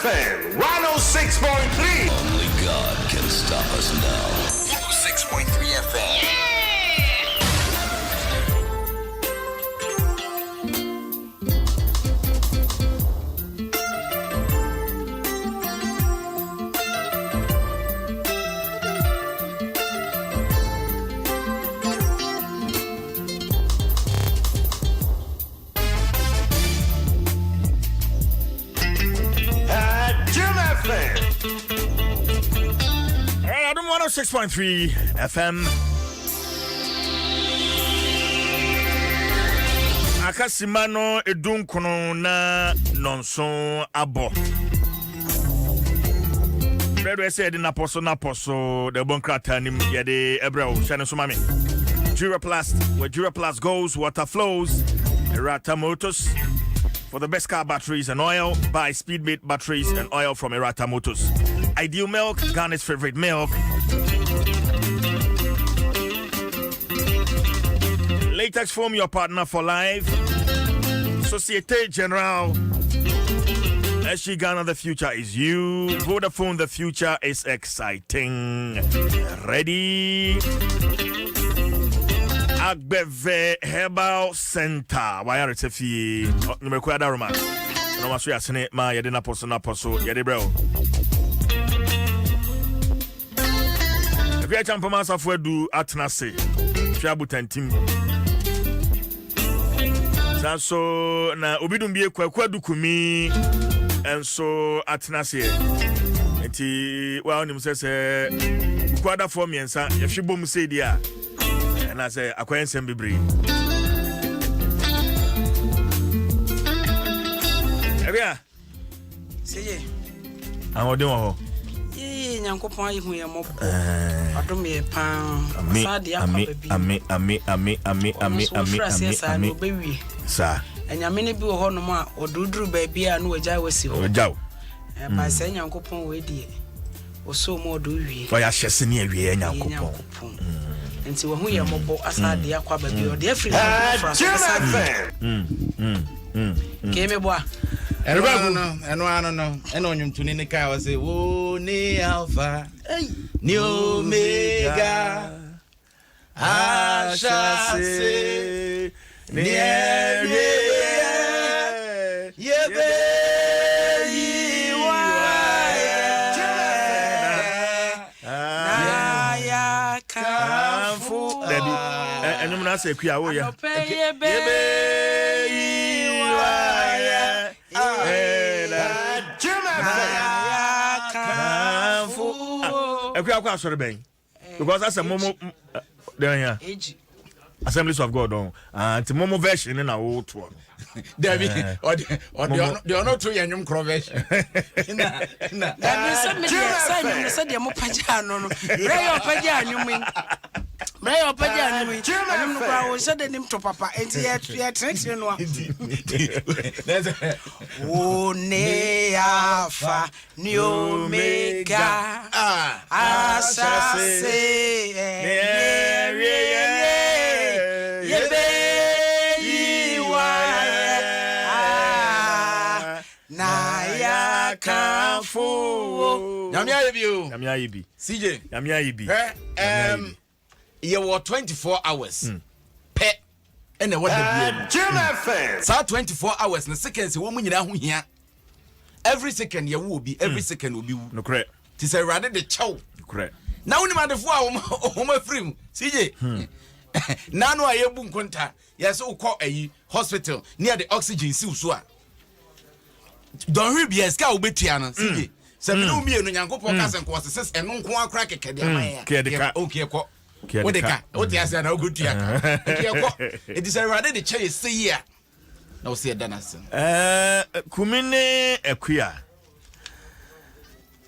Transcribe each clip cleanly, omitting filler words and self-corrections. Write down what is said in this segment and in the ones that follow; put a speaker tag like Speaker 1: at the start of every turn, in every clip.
Speaker 1: FM 106.3.
Speaker 2: Only God can stop us now. 106.3 FM.
Speaker 3: Adom 106.3 FM. Akasimano edunkono na nonson abo. Fred said in Apostle the bonkrata nim yede ebrel shane so mame. Duraplast, where Duraplast goes, water flows. Erata Motors. For the best car batteries and oil, buy Speedmate batteries and oil from Erata Motors. Ideal Milk, Ghana's favorite milk. Latex Foam, your partner for life. Societe Generale. SG Ghana, the future is you. Vodafone, the future is exciting. Ready? Agbeve Herbal Center. Why are it a fee? No, me kwada Roma. No, maso ya sene ma yede na poso yede bro. If you champ ma safo du atnase. Fiabu tentim. Sanso na obidum bie kwadu kumi enso atnase. Enti wa onim se kwada for miensa ye hwebom se dia. And I say, Akwa Nsem Bibri. Ebia.
Speaker 4: Seye.
Speaker 3: Am odin wo ho.
Speaker 4: Nyankopon ayi hu ye mopo. Adom ye pan. Sade akwa baby.
Speaker 3: Sa.
Speaker 4: Enyame ne bi wo ho no ma oduduru baabi a no wagya wasi ho.
Speaker 3: Wagyaw.
Speaker 4: Ba se nyankopon we die. Oso mo odu wie.
Speaker 3: Wa ya hyese ne awie nyankopon.
Speaker 4: Nti wo hu ye mobo asade akwa baabi o de afri Keme boa.
Speaker 5: Eno nyumtuni ne kai was say wo ni alpha ni omega ashase ni yebe yiwa na ya kafu
Speaker 3: Debi enum na say kwa wo ya
Speaker 4: yebe yiwa
Speaker 3: Ekwa asore ben because as a momo there here Assemblies of God on and momo version na wo to
Speaker 5: Debbie or the not to yanyum conversion na
Speaker 4: say de mo paja no pray paja anyum Brayo paja anyum anyum no kwa wo said nim to papa enti ya trench no o ne afa ni omega asase
Speaker 3: Kafu
Speaker 5: Nyamia
Speaker 3: yibi
Speaker 5: CJ
Speaker 3: Nyamia yibi
Speaker 5: you were 24 hours pe and what the so 24 hours na seconds wo mu nyina ho hia every second you will be every second will be
Speaker 3: no correct
Speaker 5: ti say rather the chow
Speaker 3: correct
Speaker 5: now ni madefo a wo ma free CJ na no ayebu nkonta yes wo call ayi hospital near the oxygen si so a don hwe bia ska wo betua no CJ se me no mie no nyankopon ka se nko se eno nko akra kekede amaya okay ko Odeka, Otiasa na Ogutia. It is rather the chase say here. No see Danasa.
Speaker 3: Kumine Equia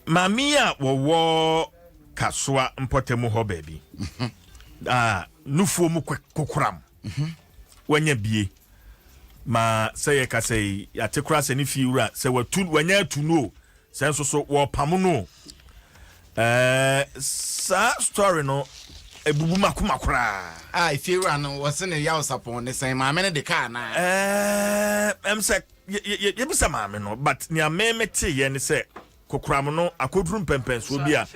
Speaker 3: Mamia wo kaswa mpotemu ho baby. Nufu mu kokram. Wanya bie. Ma say ka say atekra se ni fiura se watu wanya tuno. Se so wo pamuno. Sa story no ebubu makomakora
Speaker 5: if you run was in a house upon the same I mean the car na
Speaker 3: em say ye bisa maame no but ni amemete ye ne se kokram no akoduru pempenso bi a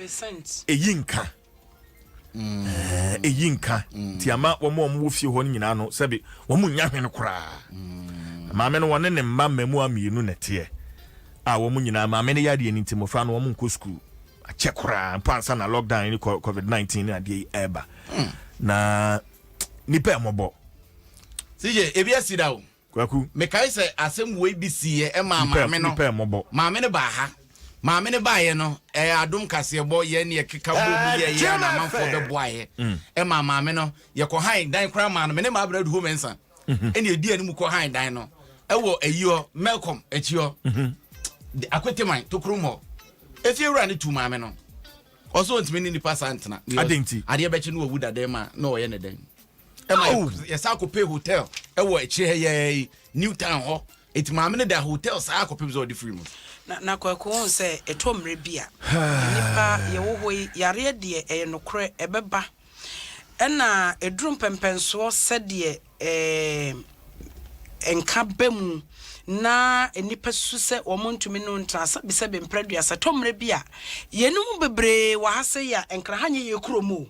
Speaker 3: eyinka eyinka ti ama wo mo fie ho nyina no sebi wo mu nya hwene kora maame no wone ne mma mamu amienu nete a wo mu nyina maame ne yade ni ntimofra no wo mu nko school a chekora pansa na lockdown ni covid-19 ade eba na nipa mobo
Speaker 5: sije ebi asida o
Speaker 3: kwaku
Speaker 5: me kai se asem we bi sie e ma maame no
Speaker 3: nipa mobo
Speaker 5: maame ne ba ha maame ne ba ye no adom kase bo ye ne keka bo mu ye na manfo be boaye e ma maame no ye ko han dan kra ma no me ne ma abra du ho mensa ene edi ani mu ko han dan no e wo ayiyo Malcolm achio akwete man tokru mo efie wura ne tu maame no oso ntimi ni nipa santena
Speaker 3: adenti
Speaker 5: ade be chi no wu dade ma na o ye ne den e ma yesa ko pay hotel e wo echi ye Newtown ho eti maame ne da hotel sa ko pay zo di free mo
Speaker 4: na kwako se etomre bia nipa ye wo hoi yare de e nokre ebeba ena edrum pempenso se de enka bemu na enipa su se omontumi no ntrasa bi se be mpradua se tomre bia yenum bebre wa hase ya enkra hanye ye kromo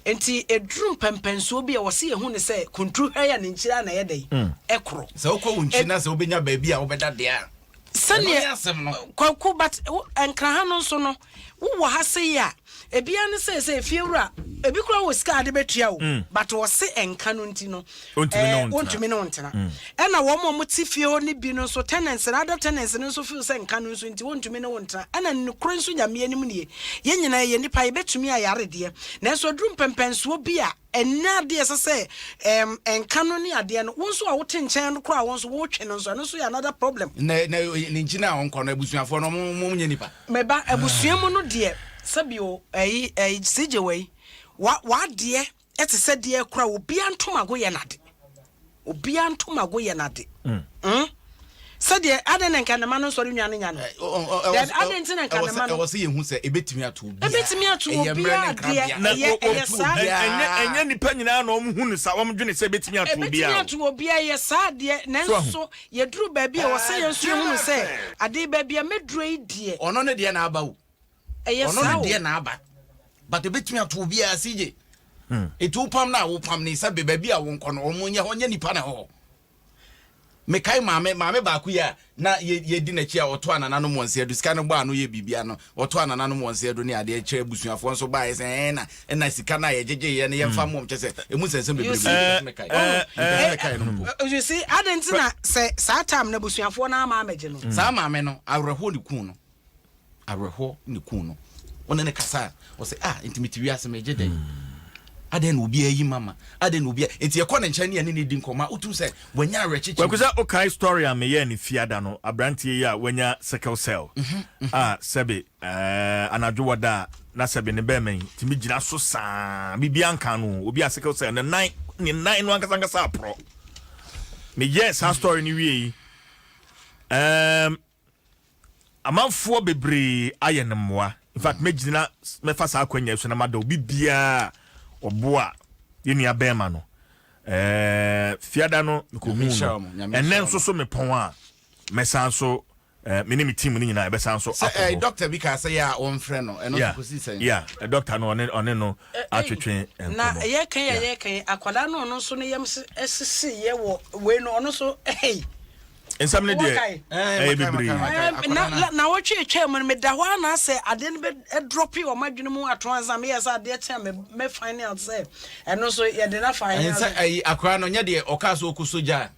Speaker 4: enti edrum pempenso bia wo se ye hu ne se kontru haya ne nchira na ye dai ekro
Speaker 5: se okwo unchina se obenya ba bia obeda de a
Speaker 4: sane kwaku but enkra ha no so no wo hase ya ebia ne se fiewura ebi kura wo ska ade betua wo but wo se enka no nti no ontumi no ntena na wo mo ti fie ho ne bi no so tenants na other tenants no so feel se enka no so nti ontumi no ntena ne kura nso nyame anim ne ye nyina ye nipa ye betumi ayare de na so drum pempenso bi a enna de se enka no ne ade no won so a wo tenchen no kura won so wo twe no so no so ya another problem
Speaker 5: na njina on kono abusuafo no mo nya nipa
Speaker 4: meba abusuamu no de sabio CJ wa de ete se de kura obi antomago ye nade obi antomago ye nade se de aden nka na mano sori nwane nya no aden tin nka na mano
Speaker 5: wo se ye hu se ebetimi atu obi
Speaker 4: obi ade
Speaker 3: enya nipa nyina na omhu ne sa omdwene se ebetimi atu obi
Speaker 4: ye sa de nanso ye duru ba bi wo se ye nso hu se ade ba bi meduro yi de
Speaker 5: ono ne de na aba wo ono ne de na aba but ebetimi atu obi a CJ etu pam na wo pam ni sa be ba bi a wo nko no omunye honye nipa na ho me kai maame ba ku ya na ye di na chi a oto anana no monse edu sika no gba no ye bibia no oto anana no monse edu ne ade kire busuafo nso ba ye se na sika na ye jeje ye ne ye mfa mom chese emu sense bebrebe me kai
Speaker 4: you see adentina se sa time na busuafo na ama ameje no
Speaker 5: sa maame no awreho ni ku no wona ne kasa o se intimate wi asem eje den aden obi ayi mama aden obi enti ye kɔ ne nkyɛn ne ne di nkɔma utu sɛ wanya arechichi
Speaker 3: kwakuza okay story am ye ne fiada no abrantie ya wanya sickle cell sebe anadwo wada na sebe ne bemen timi gina so saa bibia nka no obi a sickle cell ne nine no ankasa pro me yes ha story ni wie amanfo bebre aye ne moa in fact me gina me fa sa akwanya so na mada obi bia oboa yenu ya bema no fiada no ko hu no enen so me pon a mesanso me ne me team ni nyina e besanso
Speaker 5: doctor bi ka say ya on frɛ no eno ko si say
Speaker 3: yeah doctor no one no atwetwe
Speaker 4: na ye kan akwada no no so ne yam sisi ye wo we no ono so
Speaker 3: ensamne de bibiri
Speaker 4: na wo twe me da ho na say ade no be drop o madwene mu atronza me yes ade tia me final say eno so ye de na final
Speaker 5: say akwa no nya de okaso okusoja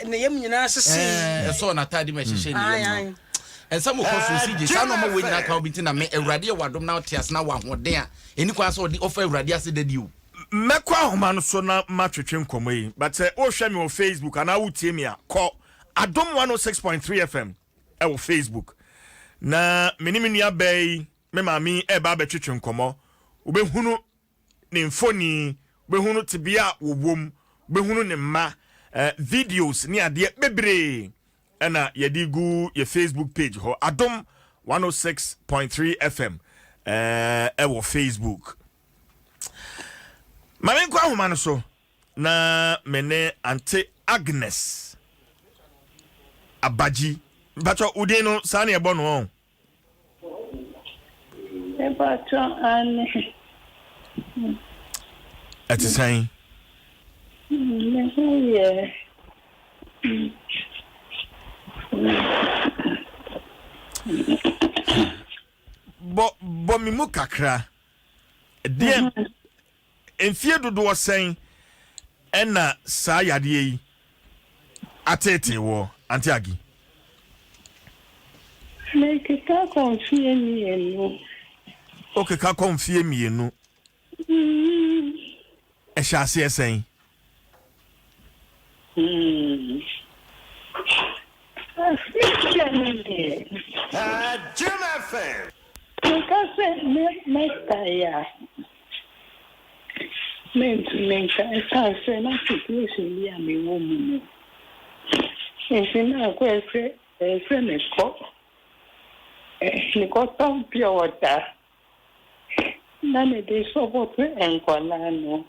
Speaker 4: ne yam nyina sisi
Speaker 5: so na tadi me hyehyɛ ne yam ensam okoso si je sa no ma we nyina ka obi na me awurade wadom na otias na wa hoden a eni kwa so odi ofa awurade ase dadi o
Speaker 3: mekwa homa no so na matwetwe nkomo yi but o hwe me on Facebook ana wutie me a call Adom 106.3 FM e Facebook na menimini abei me mami e ba betwetwe nkomo obehunu ne mfoni obehunu tibia wowom obehunu ne ma videos ni ade bebre na yedigu ye Facebook page ho Adom 106.3 FM e Facebook mami kwa homa no so na mene ante Agnes Abaji. Bacho udeno sani ebo no.
Speaker 6: Bacho ane.
Speaker 3: Ati saying.
Speaker 6: Yeah.
Speaker 3: Bo mi mu kakra. Dem enfie dodo saying ena saa yade yi atete wo antiagi.
Speaker 6: Make ka konfie mi enu.
Speaker 3: Okay, ka konfie mienu. E sha se saying.
Speaker 1: Jim FM.
Speaker 6: Because me taya. Me say na situation bi am wo mu. Nsin na ko efe me ko. Ni ko tom pure water. Na me dey support enkola no.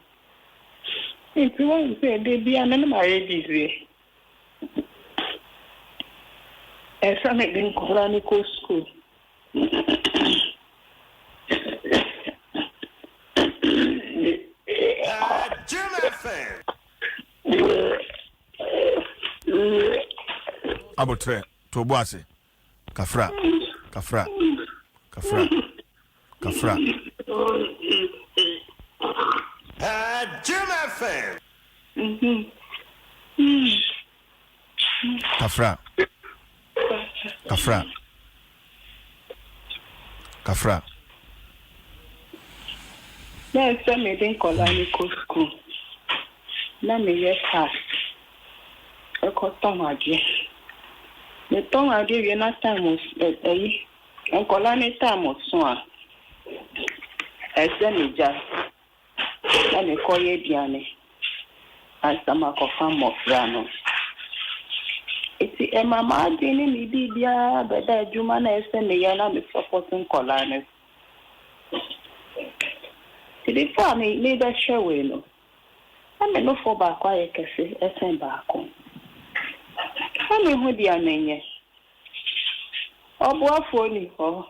Speaker 6: If you want to say they be an married this way. As I'm in Koranico school.
Speaker 1: Jim FM.
Speaker 3: Abotre to boase. Kafra.
Speaker 1: Jim FM.
Speaker 3: Kafra.
Speaker 6: Yes, I'm in Koranico school. Let me get past. I got Tomage. The Tomage, you're not time was and Kolani time was soon. As then just. And they call you Diane. As the mark of Mofrano. It's a mamma didn't need ya, but that Jumana is the Yana is supporting Colanes. The family neither share we no. I may not fall back quiet, I send back home. I mean, who the ane? Oh, boy, for me, oh.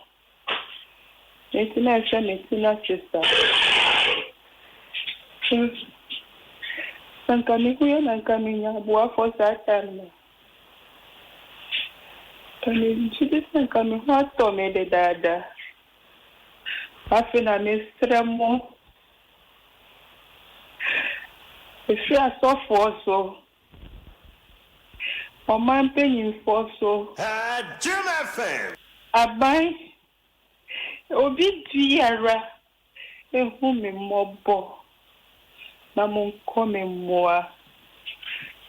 Speaker 6: It's not sister. Sankamiku na kaminya bua for Satan. Kami chidi sankami hato me de dada. Afina mistremo. If you are so so. O man penyin for so.
Speaker 1: Jim FM.
Speaker 6: Abai. Obi diara. Ehu me mobo. Na mon come moi.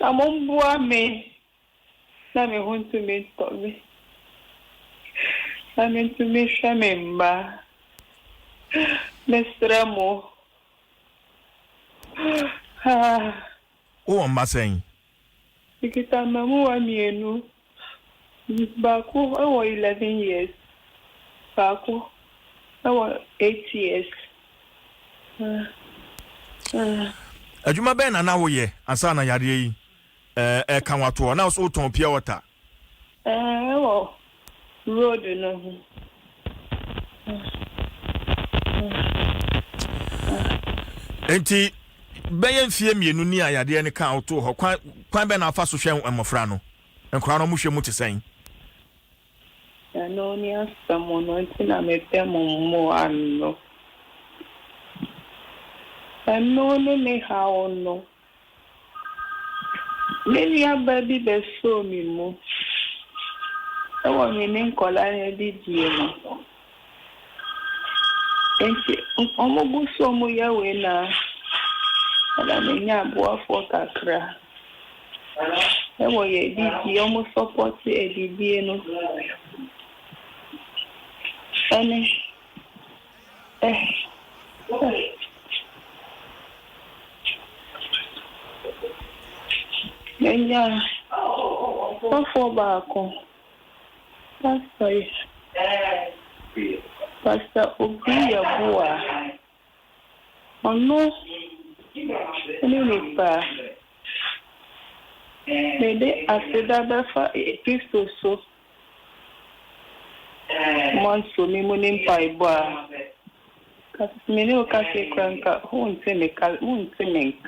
Speaker 6: Na mon boa me. Na me huntu me tobe. Na me tu me shamemba. Mestramo.
Speaker 3: O amba saying.
Speaker 6: Ikita mamu wa mienu. Baku awo 11 years. Baku awo 8 years.
Speaker 3: Adwuma ben na wo ye ansa na yare yi kan wato na so ton pure water
Speaker 6: Wo road no
Speaker 3: enti ben fie mienu ni ayade ne kan auto ho kwan ben na afa so hwe amofra no nkora no mu hwe mu tesen
Speaker 6: no ni asamono ntina metemo mo anno no me how no. Maybe a baby be so me mo. I want me name Colane di Diemo. And she almost so mo ya wena. And I mean, ya boa for Kakra. I want ye di almost support the Dieno. Yeah, not for back. That's right. Pastor Obiya Boa. Oh no, anyway, Maybe after that, for a piece or so. Months for me, money by bar. Because many of us say, Cranka, who won't say me, won't say me.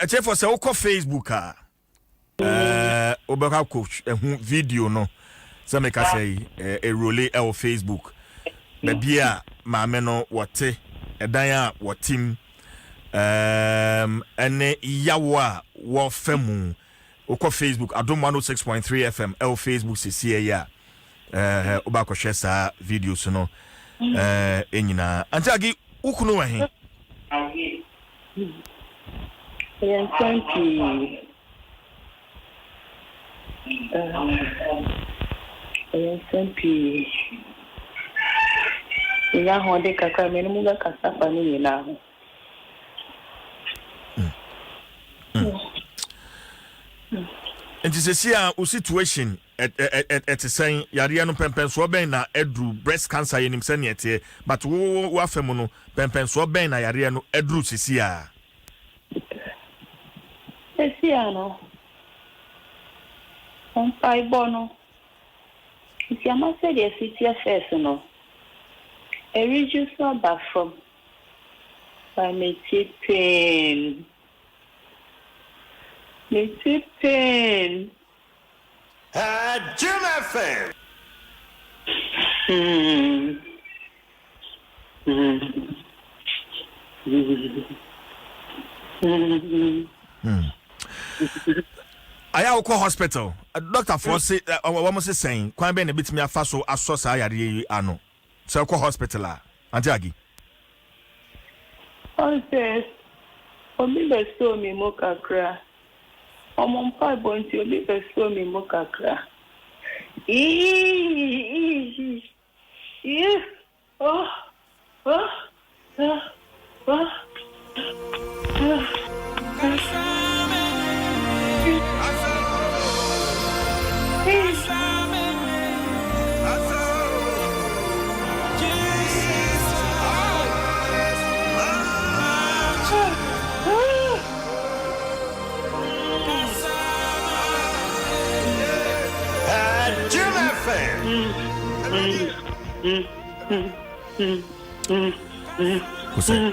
Speaker 3: Check for say oko Facebook obeka coach video no so make say a role on Facebook baby a maame no wote edan a wotim ene yawo a wo famu oko Facebook Adom 106.3 FM Facebook see ya obaka share sa videos no enyina antagi ukunu wa he
Speaker 6: Thank you. Ya honde kaka meni muga kasapa ni na.
Speaker 3: And to see a situation at saying Yaria no pempen so ben na edru breast cancer yenim sene but wo afemu no pempen so ben na Yaria no edru sisi a
Speaker 6: Esiano. On pai bono. If you must say the city affairs no. A reduce back from by me pain. Me pain.
Speaker 1: Jim FM.
Speaker 3: I go hospital. Doctor for say almost saying kwan be na bitimi afa so aso sa yare ano. So go hospital a. Antiagi.
Speaker 6: Okay. Omi be so mi mo kakra. Omo mpa bonti omi be so mi mo kakra. Oh.
Speaker 1: Jim FM.
Speaker 3: Kuse.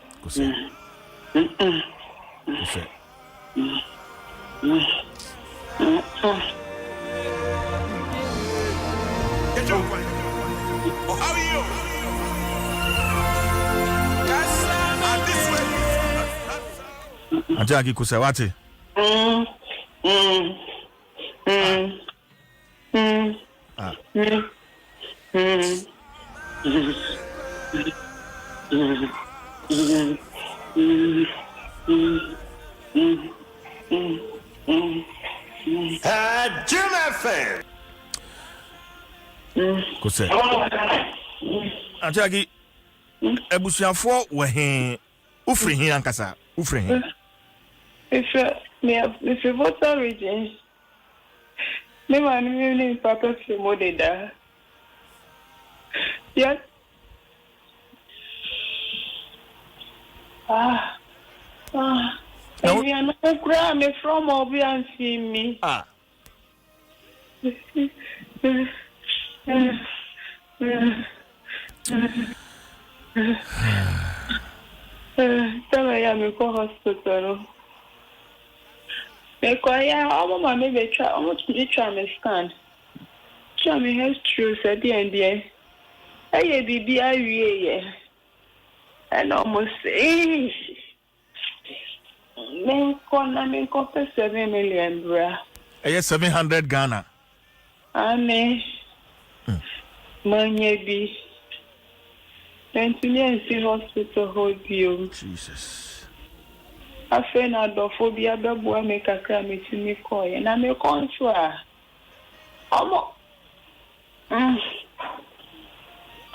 Speaker 1: How are you?
Speaker 3: Antiagi kuse wati.
Speaker 1: Jim FM.
Speaker 3: Kuse. Antiagi ebusuafo we he ufri hin ankasa ufri hin.
Speaker 6: If you vote region, me man me papa fi mo de da. Yes. We are not grab me from Obi and see me. Tell me I'm in hospital. Because I'm maybe try. I'm going to try me scan. Try me has true. Said the end. Hey, baby, and almost say, men for 7 million, bra.
Speaker 3: 700 Ghana.
Speaker 6: Ane, Manyabi. And to me, and see hospital hold you.
Speaker 3: Jesus.
Speaker 6: I feel not the phobia, the boy make a crime to me, coy, and I'm a contra. I'm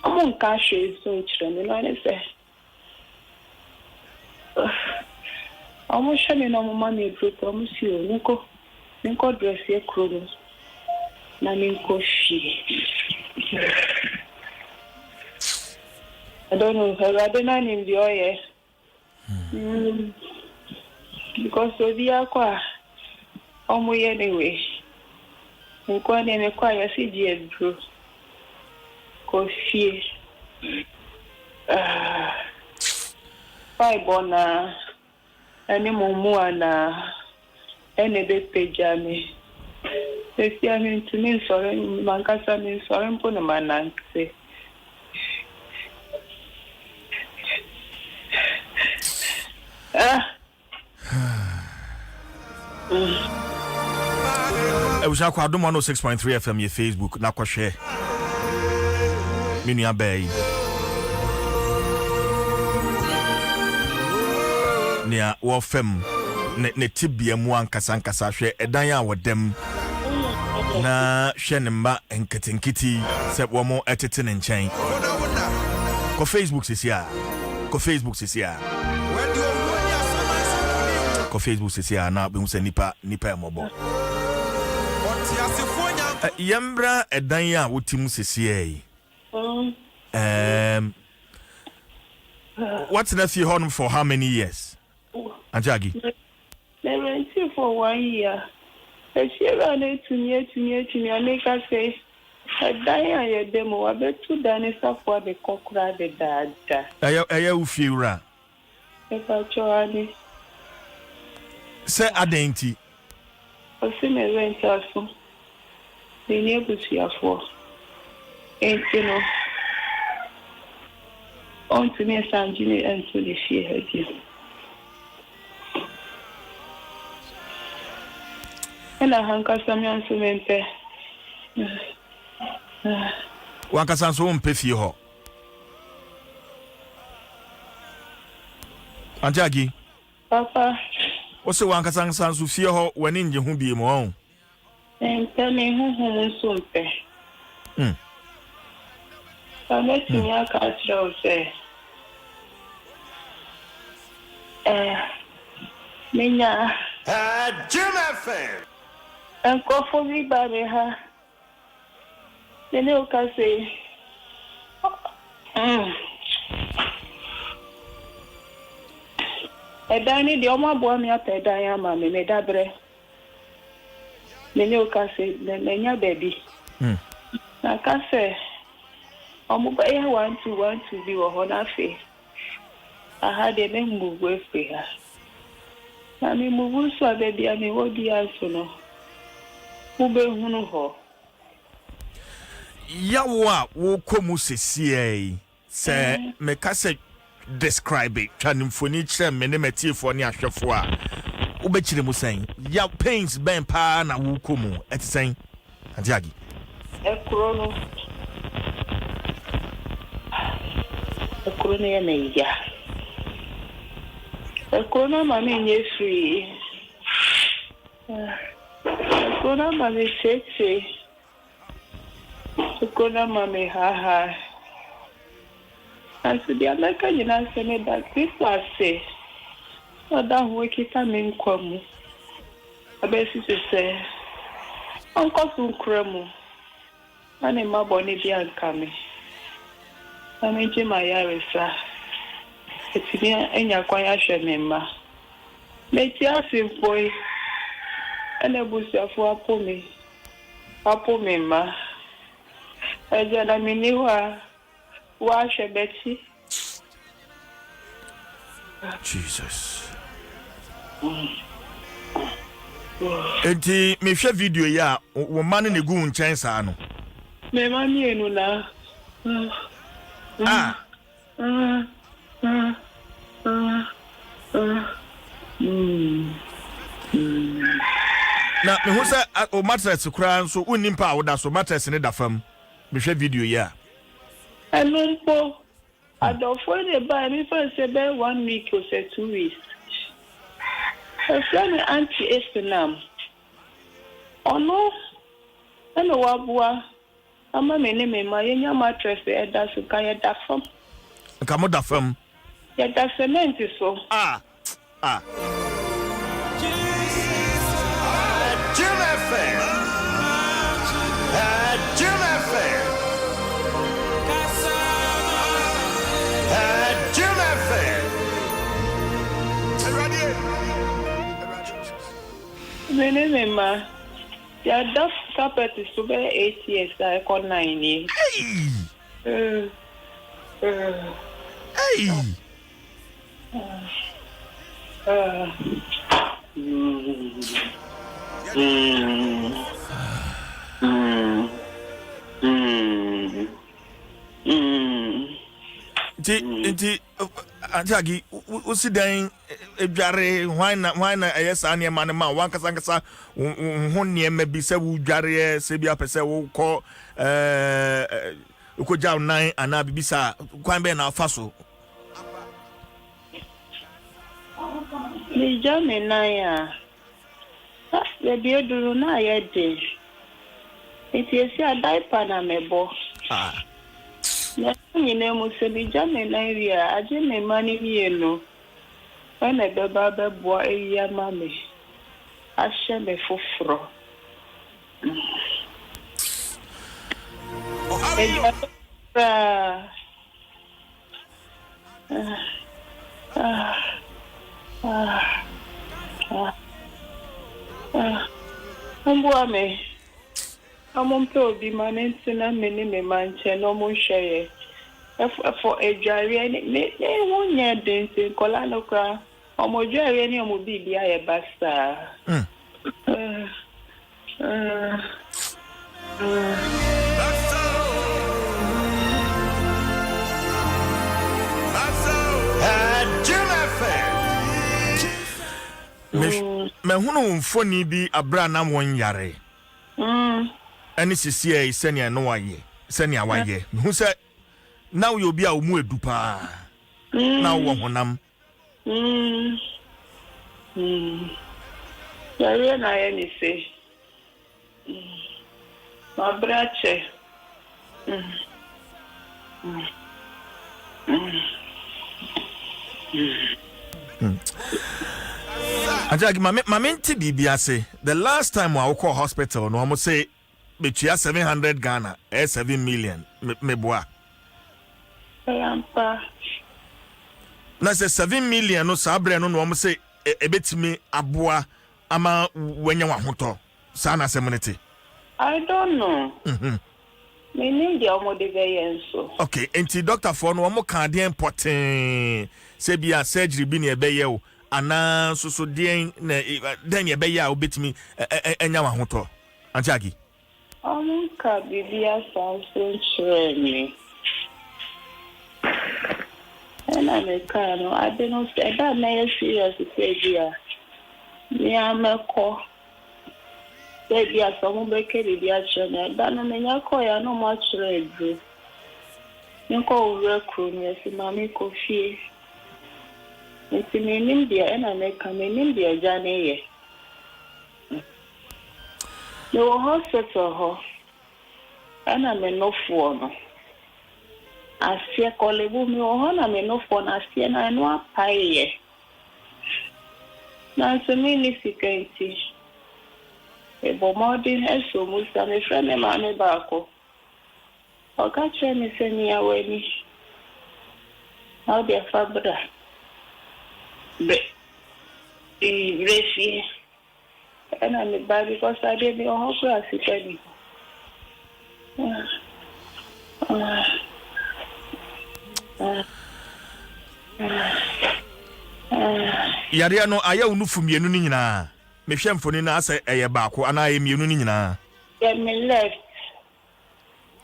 Speaker 6: on cash is so trembling, I say. I'm not sure no money to promise you, Nico dress your clothes. Naminko she. I don't know, I rather not in the oil. Because of the aqua, anyway. Nko na emekwa ya si di edru kofi five na ani mumu ana ene be pejame esi ami ntumi sore mankasa mi sore mpo na manante
Speaker 3: was a Adom 106.3 FM your Facebook na share. Mini abay. Nia wo fem ne tibia mu ankasa hwe edan ya wodem na hwe ne mba enketenkiti se wo mo etete ne nchen. Ko Facebook sisia. Ko Facebook sisia na be se nipa emobo. Yambra edan ya wotim sisiye. What's the fee home for how many years? Anjagi.
Speaker 6: They rented for 1 year. I see around 8 to I make us say a die a demo. I bet 2 dinosaurs for the cockra the dada.
Speaker 3: Aya ufira.
Speaker 6: If I try
Speaker 3: say adenti.
Speaker 6: I see me rent also. The neighbors here for. Ain't you know. On to me a Sanjini and to the she heard you. And I hanker some young women pay.
Speaker 3: Wankasan so won pefi ho. Anjagi.
Speaker 6: Papa.
Speaker 3: Wose wankasan san so fie ho wani nje ho bi mo on.
Speaker 6: Tell me who so pay. I met me a catch say. Minya.
Speaker 1: Jim FM.
Speaker 6: And go for me, baby, ha. The new can say. A Danny, the Oma boy me at a diamond, me dabre. The new can say, the Nanya baby. I can say. I'm want to be a honor face. I had a name move with her. I mean, move so baby, I mean, what the answer no? Who be who ho?
Speaker 3: Yawa wo komu sesie se me ka se describe it twanimfoni kire me ne metiefo ne ahwefo a wo be kire mu sen ya pains ben pa na wo komu etisen Antiagi
Speaker 6: Ekrono ya me ya Ekrono mami nye free Ekrono mami sexy Ekrono mami ha and so the American United States that people say that we can in come a basis to say Uncle Sunkremu and in my bonnie be coming. I'm in my yarisa. It's near any acquire member. Let you ask him boy and a boost of Apple member. As I mean, you are wash a Betsy.
Speaker 3: Jesus. Enti me hwe video ya wo man ne gu nchen saa no.
Speaker 6: Me mami enu na.
Speaker 3: Na me hu say o mattress kura so unnim pa wo da so mattress ne da fam. Me hwe video ya.
Speaker 6: Enumpo adofo de ba mi fa se be 1 week or say 2 weeks. A friend anti estinam. Ono eno wabua ama me ne me ma yenya mattress e da so kan ye da fam.
Speaker 3: Ka mo da fam.
Speaker 6: Ye da cement so.
Speaker 1: Jim FM. Jim FM. Jim FM.
Speaker 6: Me ne me ma. Ya da carpet so be 8 years I call 9 years.
Speaker 3: Hey. Inti Antiagi usi dan edware why na ayesa ne ma ne ma wankasa ho ne ma bi se wu dware se bi apese wo ko ko jaw nan ana bibisa kwan be na afaso
Speaker 6: ni jame na ya le bi oduru na ya de iti esi adaipa na mebo na nyine mu se bi jame na ria aje me mani mi no ana beba bebo eya mame ashe me foforo Amompe obi manenti na meni me manche no mo hweye for edware ne wonya dente kola no kra omo dware ne omo bibia ye basta
Speaker 3: me hunu mfoni bi abra na won yare ani sisi e senia no waye senia waye me hu se now you be a umu edu pa na wo honam
Speaker 6: yare na ye ni se ma brache
Speaker 3: Ajagi mame nti bibia say the last time I call hospital no almost say between 700 Ghana 7 million me boa
Speaker 6: Lampa
Speaker 3: na say 7 million no sabre no almost say ebetimi aboa ama wanya wa hoto sa na seminity
Speaker 6: I don't know me need the omodeve so
Speaker 3: okay enti doctor for no mo kan dey important say bia surgery bi na ebe ye o ana so den na den ye be ya obetimi enya wa hoto Antiagi
Speaker 6: ka bibia sanso chreme ena me ka no ade no say that na serious bia ni ameko bia so mo be ke bia chreme da no me nya ko ya no mo chreme nko ure kru ni si mami ko fie nti me nim dia ena me ka me nim dia jane ye no hospital ho ana me no fo no asie kolebu mi ho na me no fo na asie na no apaye na so me ni sikanti e bo modin eso musa me fra me ma me ba ko o ka che me se ni aweni how dia fabra be refi ana me ba because I did the whole class again.
Speaker 3: Yare no aya unufu mienu ni nyina me hwɛ mfoni na ase ɛyɛ baako ana ɛyɛ mienu ni nyinaa.
Speaker 6: Yeah, me left.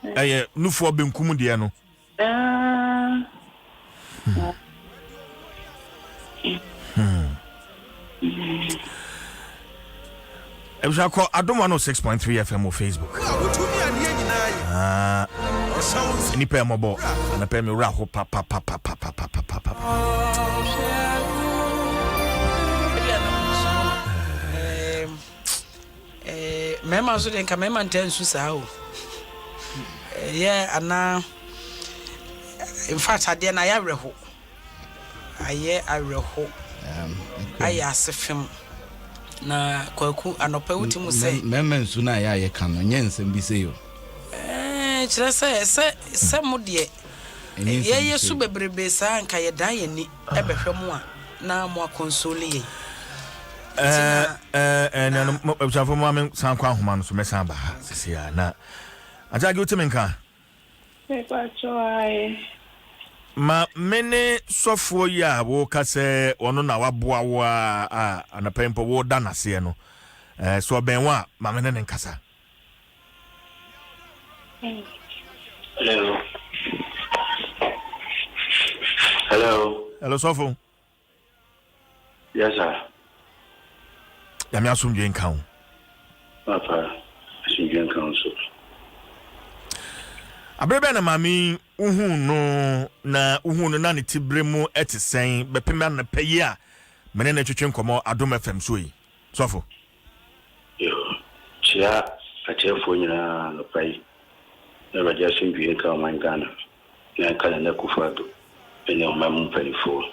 Speaker 3: Ɛyɛ nufoɔ benkum deɛ no. Ebisa call Adom 106.3 FM on Facebook. Any pay mobile and a pay me raho pa.
Speaker 4: Mema so den ka mema nten su sa o. Yeah, ana in fact ade na ya reho. Aye areho. Aye asefem. Na kwaku anopa wutimu say
Speaker 5: mema nsu na ya ye kan no nyensem bi say yo.
Speaker 4: Kire se mo de ye su bebrebe sa nka ye dan ye ni ebehwe mu a na mo akonsole ye.
Speaker 3: And for moment, San Quahman, so Messamba, Sia, na. I tell you to Minka. Ma many software ya woka se ono na waboa and a pempo wo dana sieno. So benwa, mamene nkasa.
Speaker 7: Hello. Hello.
Speaker 3: Hello, Sofo.
Speaker 7: Yes, sir.
Speaker 3: Yami asumje nkan.
Speaker 7: Papa, asumje nkan so.
Speaker 3: Abrebe na mami uhu no na ne tibremu etisen bepema na peyi a mene na twetwe nkomo Adom FM so yi. Sofo.
Speaker 7: Yo, chia achefo nyina no pai. Na raja asumje nkan man Ghana. Na kala na kufado. Ene o mamu panifo.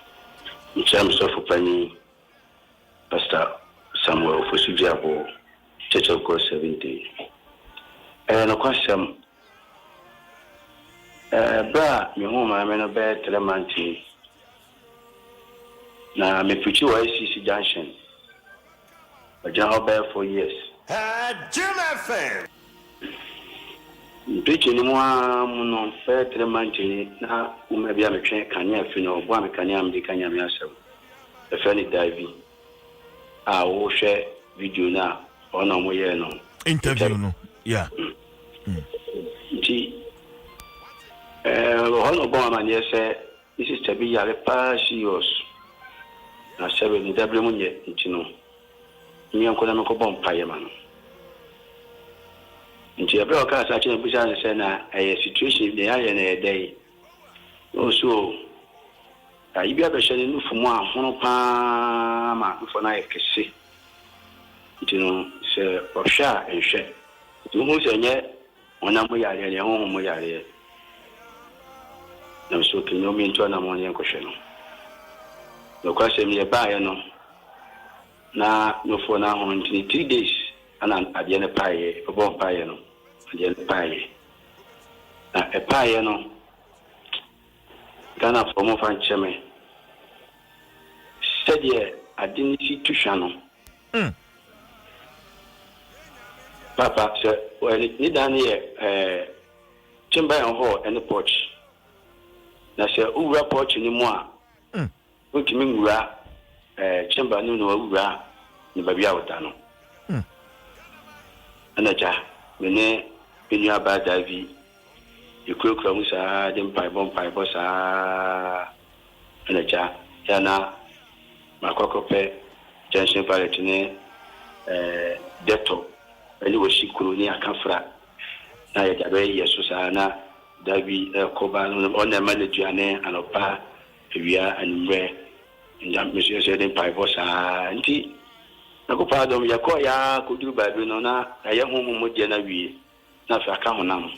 Speaker 7: Mcham sofo pani Pastor Samuel for Sujiabo, Church of God 70. And of course, bra, me home, I'm in a bed, Telemanti. Now, I'm a preacher, ICC Junction. A general bear for years.
Speaker 1: Jim FM.
Speaker 7: Preaching in one fair Telemanti, now, maybe I'm a train, can you have no one can you be can you yourself? A fairly diving. I will share video now on a way no
Speaker 3: interview no yeah
Speaker 7: all Obama yes this is to be yare pa serious na seven ni double munye ntino mi anko na meko bom paye man nti ebe o ka sa che busa ne se na situation dey aye na dey also ibi abehye no fumu a hono pa ma fo na ekese ntino se osha enhwe mu se nye ona mo yare ne ho mo yare na so ke no mi nto na mo nye nkohwe no no kwa se mi e ba ye no na no fo na ho ntini 3 days ana ade ne paye obo paye no ade ne paye na e paye no Ghana for more fan cheme. Said ye, I didn't see to Shannon. Papa said, well, it done here, chamber and hall and the porch. Now, sir, who porch anymore? Look to me, chamber no, the baby out dano. And a jar, when you are bad, Davy. You could come with them pie boss, and a jar, Yana, my cocope, Jensen Palatine, Deto, and it was she could near Canfra. Now, at a very yes, Susana, Davy, Coban, on the manager, and Opa, Via, and Ray, and Monsieur said in pie boss, and tea. Nako Yakoya could do by Benona, a young woman with Genavi, not for Camonam.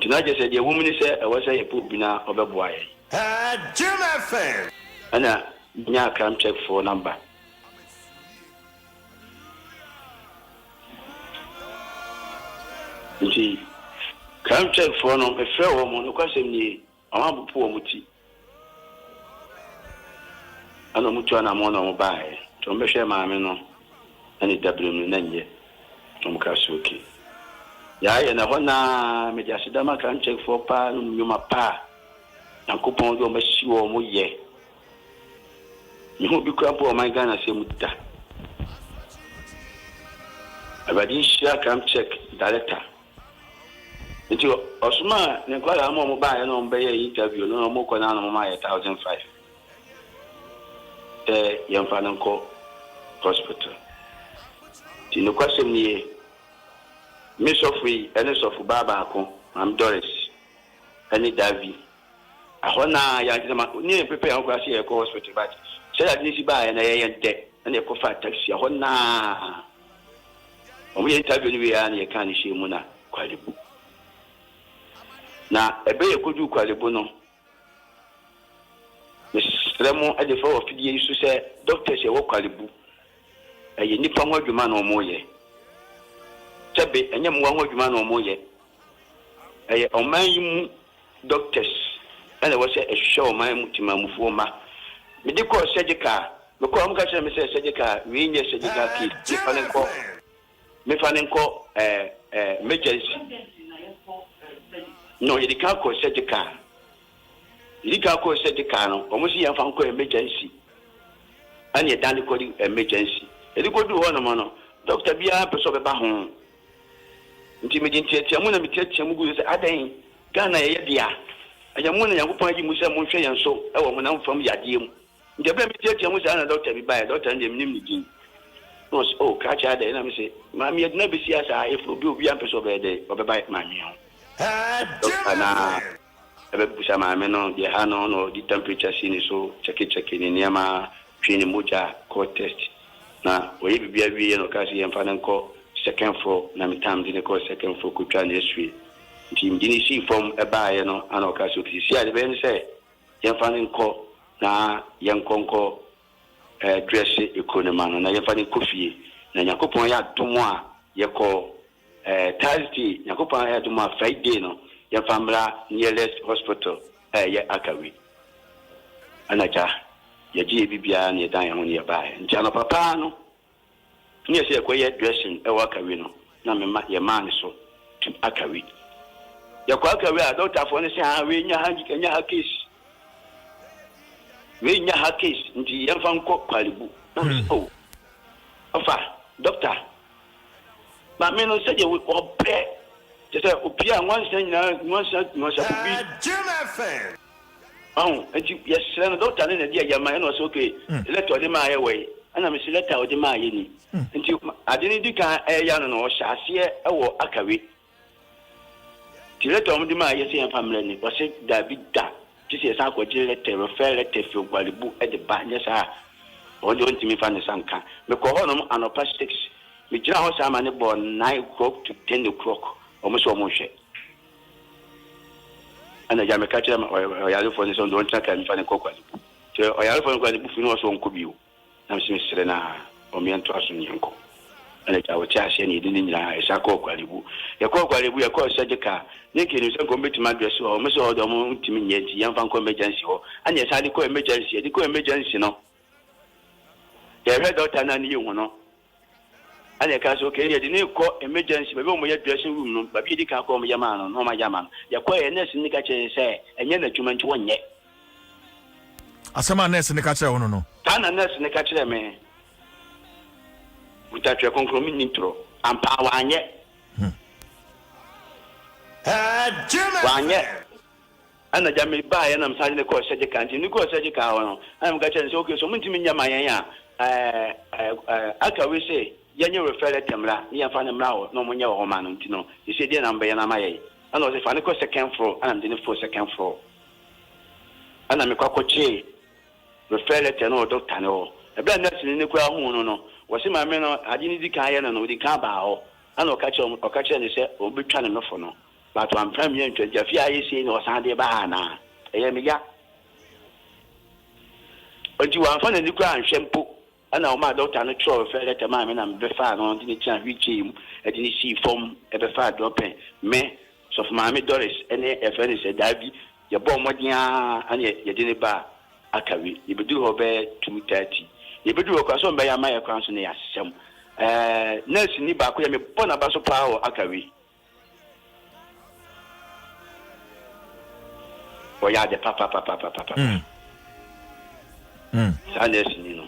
Speaker 7: Tonight, just said, your woman said, I was a poop bina of a boy.
Speaker 1: Jim FM.
Speaker 7: And now come check for number. You see, come check for no, a fair woman, no question ye, I want to poor muti. I don't mutu and I'm on buy. To measure my meno, and it double nanye, from Kasuki. Ya na hona me just dama kan check for pa no nyuma pa na kupon do ma siwo mo ye ni ho bi kwa po my Ghana se mutta Abadi share come check director. Nti osuma ne kwala amo mo ba no mbe interview no mo kona no ma 1005. Yamfa nanko hospital. Ti no kwasem ni Miss of we and of Baba ko am Doris. Any Davi. Ahona ya jama ni prepare an kwase e ko hospital but say that ni si ba na ye yente na e ko fa taxi ahona. Omo interview ni we ya na e kan shi mu na kwalibu. Na ebe ye kodu kwalibu no. Mesremo ade fa ofidie isu se doctors ye wo kwalibu. Eye nipa ho adwuma na omo ye. Tebe enye mo ho adwuma na omo ye. Eye oman yi doctors and I was a show my mutimamufu ma. Medical surgical, because I'm going to say surgical, we need surgical kit. Me fanenko emergency. No, you can't call surgical. You can't call surgical. No, almost you have found emergency. And you done call emergency. You go do one man. Doctor Bia person be home. Intimidate Chamuna Chamugu is Aden Ghana Yadia. Ayamuna Yakupon Musa Monshe and so I want from Yadim. The Bemit Chamusa and doctor be by a doctor and the name was catch out there. Let me say, Mammy had never see us if we be a person of a day or by my meal. I push my men on the Hanon or the temperature scene so check it in Yama, training Muja court test. Now, we be a occasion and Fananco second floor, Namitam didn't call second floor could try history. Team didn't see from a buyer no an occasion. See, I then say, young Fananco, na young Conco dress economy, na young Fanning coffee, na Yakupon ya to moi, Yako Thursday, Yakupon had to my Friday no, young Famla nearest hospital, Akawi. Anaja, ya GBBA near dying on nearby, and Jana Papano. Yes, a quiet dressing a wakawino, Namma your man so to Akawi. Your quakawi, I don't have one say, we in your hand, you can case. We in your case, into young fan cock qualibu. Oh, doctor. But men said you would pray. Just a Upia once and once
Speaker 1: Jim FM.
Speaker 7: Oh, and you, yes, doctor, and a dear young man was okay. Let all the my away. And I'm a selector of the Mayini. Until I didn't do a young or Shasia or Akawi. Till let on the Maya and family was it that big da. This is how what you refer letter for Walibu at the back. Yes, I want to me find the Sanka. Because on a past 6, we draw some money born 9 o'clock to 10 o'clock, almost almost. And I am a catcher or Yalophone on don't track and find a cocoa. So I have a book in also on Kubu. I'm Miss Serena or me and Trasun Yanko. And I would charge any didn't I Sako Qualibu. Your Qualibu, your call surgical. Nick is a combat to my dress or Miss Odom to me yet, young fan emergency. And yes, I declare emergency, declare emergency, no. They heard doctor and you know. And I can't okay, you didn't call emergency, but when we are dressing room, but you can't call me a man, no, my yaman. Your quiet nurse in the catcher say, and yet you meant one yet.
Speaker 3: Asama nurse in the catcher, no.
Speaker 7: Tana nurse in the catcher, man. Without your conclusion intro, and power and yet. One yet. And I jammy by and I'm signing the course surgical, and you go surgical. I'm getting okay, so Mintimin Yamaya. Aka we say, Yanyu refer to Temla, near Fanamao, no one your man, you know. You say, dear number Yanamay. And I was if I go second floor, and I'm in the full second floor. And I'm a cockroach. Refer to no doctor, no. A bad nurse in the crowd, no. Was in my man, I didn't the Kayan and the Cabao. And I'll catch and say, oh, be trying enough for no. But I'm premier to Jafia is saying, or Sunday Bahana. Amiga. But you are finding the ground shampoo. And now my daughter and a troll fell at a man and I'm before on the chance reach him at the sea form at the fire dropping. Me, so for Mammy Doris, and if any said, Davy, your bomb, what ya, and yet you didn't bar. Akawi, you do her bed 2:30. You do a cross on by a Maya crown in the assem. Nurse Niba could have born a basso power, Akawi. Oh, yeah, the papa. Sanders, you know.